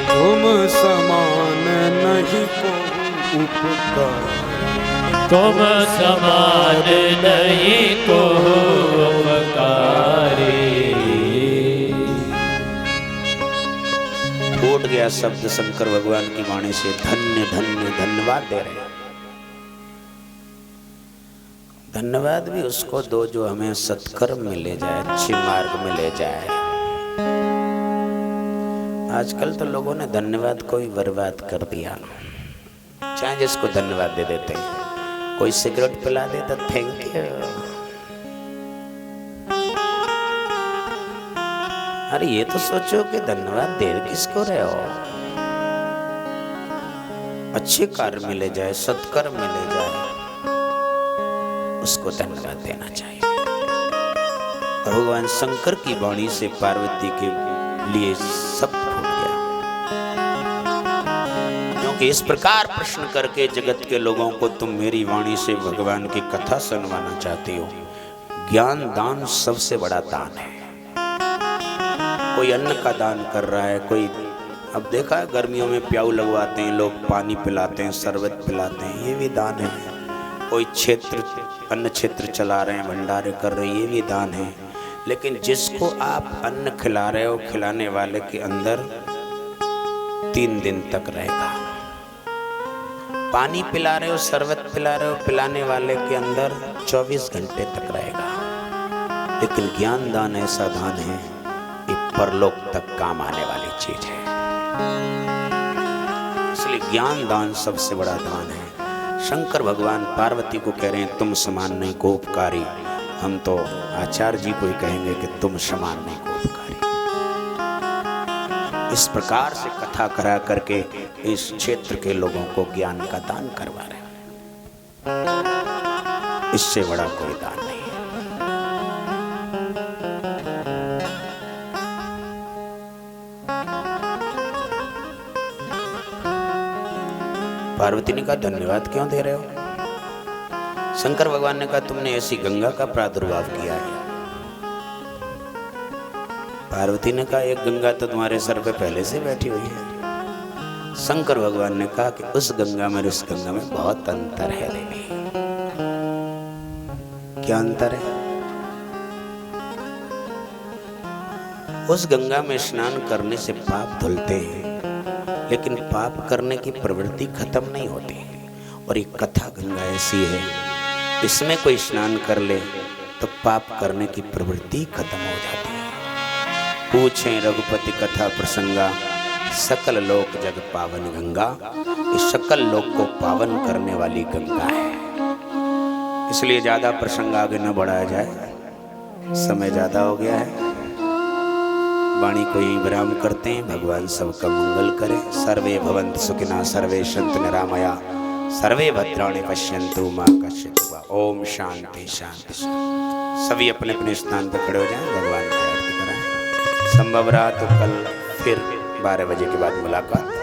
तुम समान नहीं को उपकार, तुम समान नहीं को उपकारी। फूट गया शब्द शंकर भगवान की वाणी से। धन्य धन्य धन्यवाद दे रहे हैं। धन्यवाद भी उसको दो जो हमें सत्कर्म में ले जाए, अच्छे मार्ग में ले जाए। आजकल तो लोगों ने धन्यवाद को ही बर्बाद कर दिया, चाहे जिसको धन्यवाद दे देते हैं। कोई सिगरेट पिला दे तो थैंक यू, अरे ये तो सोचो कि धन्यवाद दे किसको रहे हो। अच्छे कार्य मिले जाए, सत्कर्म मिले जाए, उसको धन्यवाद देना चाहिए। और भगवान शंकर की वाणी से पार्वती के लिए सब फूट गया, क्योंकि इस प्रकार प्रश्न करके जगत के लोगों को तुम मेरी वाणी से भगवान की कथा सुनवाना चाहते हो। ज्ञान दान सबसे बड़ा दान है। कोई अन्न का दान कर रहा है, कोई अब देखा है गर्मियों में प्याऊ लगवाते हैं लोग, पानी पिलाते हैं, शरबत पिलाते हैं, ये भी दान है। कोई क्षेत्र अन्न क्षेत्र चला रहे हैं, भंडारे कर रहे हैं, ये भी दान है। लेकिन जिसको आप अन्न खिला रहे हो, खिलाने वाले के अंदर 3 दिन तक रहेगा। पानी पिला रहे हो, शरबत पिला रहे हो, पिलाने वाले के अंदर 24 घंटे तक रहेगा। लेकिन ज्ञान दान ऐसा दान है, ये परलोक तक काम आने वाली चीज है। इसलिए ज्ञान दान सबसे बड़ा दान है। शंकर भगवान पार्वती को कह रहे हैं तुम समान नहीं को उपकारी। हम तो आचार्य जी को ही कहेंगे कि तुम समान नहीं को उपकारी। इस प्रकार से कथा करा करके इस क्षेत्र के लोगों को ज्ञान का दान करवा रहे हैं। इससे बड़ा कोई दान नहीं। पार्वती ने कहा धन्यवाद क्यों दे रहे हो? शंकर भगवान ने कहा तुमने ऐसी गंगा का प्रादुर्भाव किया है। पार्वती ने कहा एक गंगा तो तुम्हारे सर पे पहले से बैठी हुई है। शंकर भगवान ने कहा कि उस गंगा में इस गंगा में बहुत अंतर है देवी। क्या अंतर है? उस गंगा में स्नान करने से पाप धुलते हैं, लेकिन पाप करने की प्रवृत्ति खत्म नहीं होती। और एक कथा गंगा ऐसी है, इसमें कोई स्नान कर ले तो पाप करने की प्रवृत्ति खत्म हो जाती है। पूछें रघुपति कथा प्रसंगा, सकल लोक जग पावन गंगा। इस सकल लोक को पावन करने वाली गंगा है। इसलिए ज्यादा प्रसंग आगे न बढ़ाया जाए, समय ज्यादा हो गया है। वाणी को यहीं विराम करते हैं। भगवान सबका मंगल करे। सर्वे भवन्तु सुखिनः, सर्वे सन्तु निरामया, सर्वे भद्राणि पश्यन्तु मा कश्चित्। ओम शांति शांति। सभी अपने अपने स्थान पर खड़े हो जाएं, भगवान की आरती कराएं। संभव रहा तो कल फिर 12 बजे के बाद मुलाकात।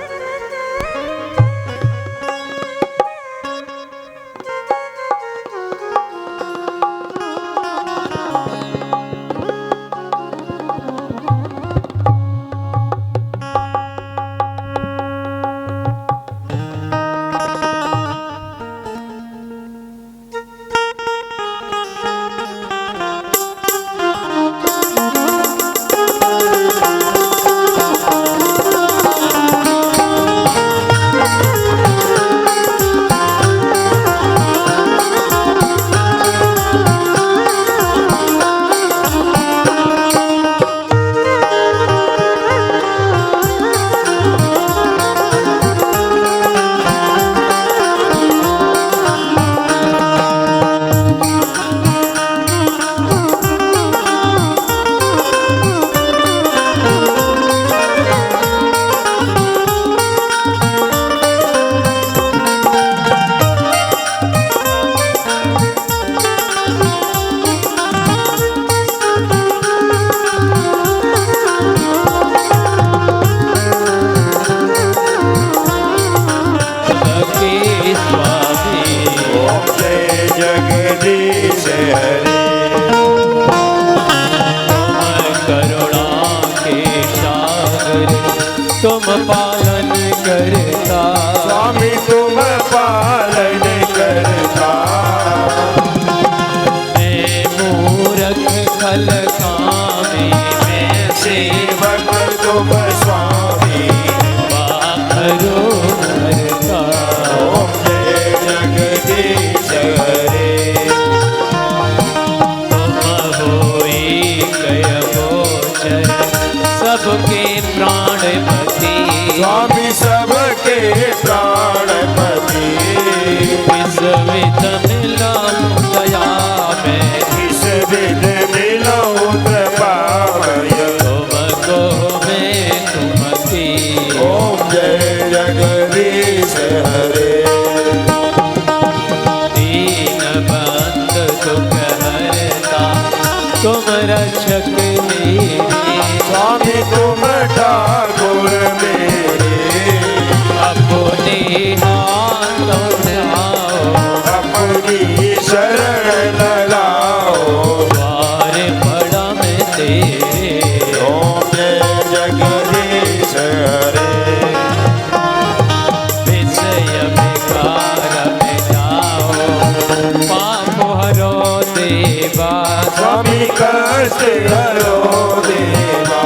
नष्ट करो देवा।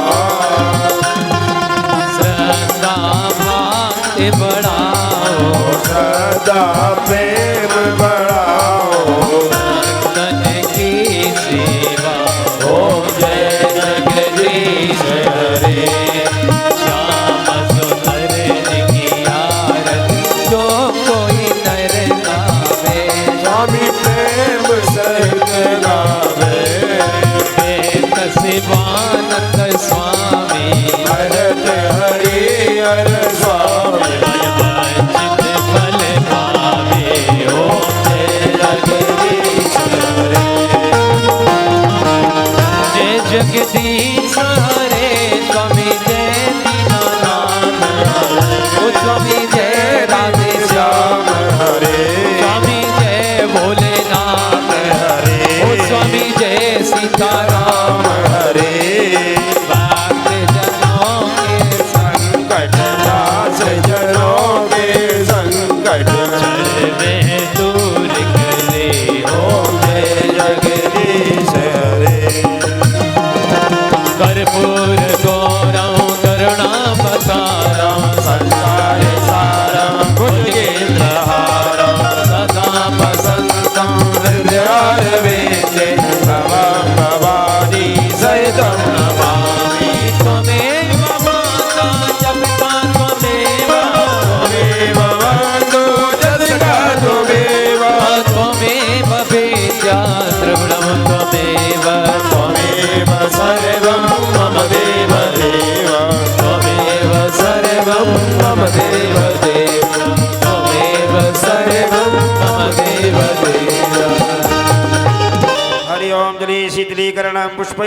श्रद्धा भक्ति बढ़ाओ, सदा प्रेम बढ़ाओ, तन की सेवा। ओम जय जगदीश हरे, श्याम सुंदर की आरती जो कोई नर गावे। स्वामी प्रेम सहित गावे, वेद शिवानंद स्वामी, भरत हरि हर स्वामी। वंचित फल पावे। ओम जय जगदीश हरे, जय जगदीश हरे, स्वामी जय दीनानाथ हरे। ओ स्वामी जय राधे श्याम हरे, स्वामी जय भोलेनाथ हरे। ओ स्वामी जय सीताराम हरे, भक्त जनों के संकट नाश जनों के संकट सर्वे दूर करे। ओम जय जगदीश हरे। कर्पूर गौरं करुणावतारं संसार सारं भुजगेन्द्रहारं सदा वसन्तं हृदयारविन्दे भवं भवानी सहितं नमामि। त्वमेव माता च पिता त्वमेव, त्वमेव बन्धु जगदा त्वमेव, त्वमेव वेद्या द्रविणं त्वमेव, त्वमेव सर्वं मम देव देव, त्वमेव सर्वं मम देव देव, त्वमेव सर्वं मम देव देव। हरि ओम जली शीतलीकरण पुष्प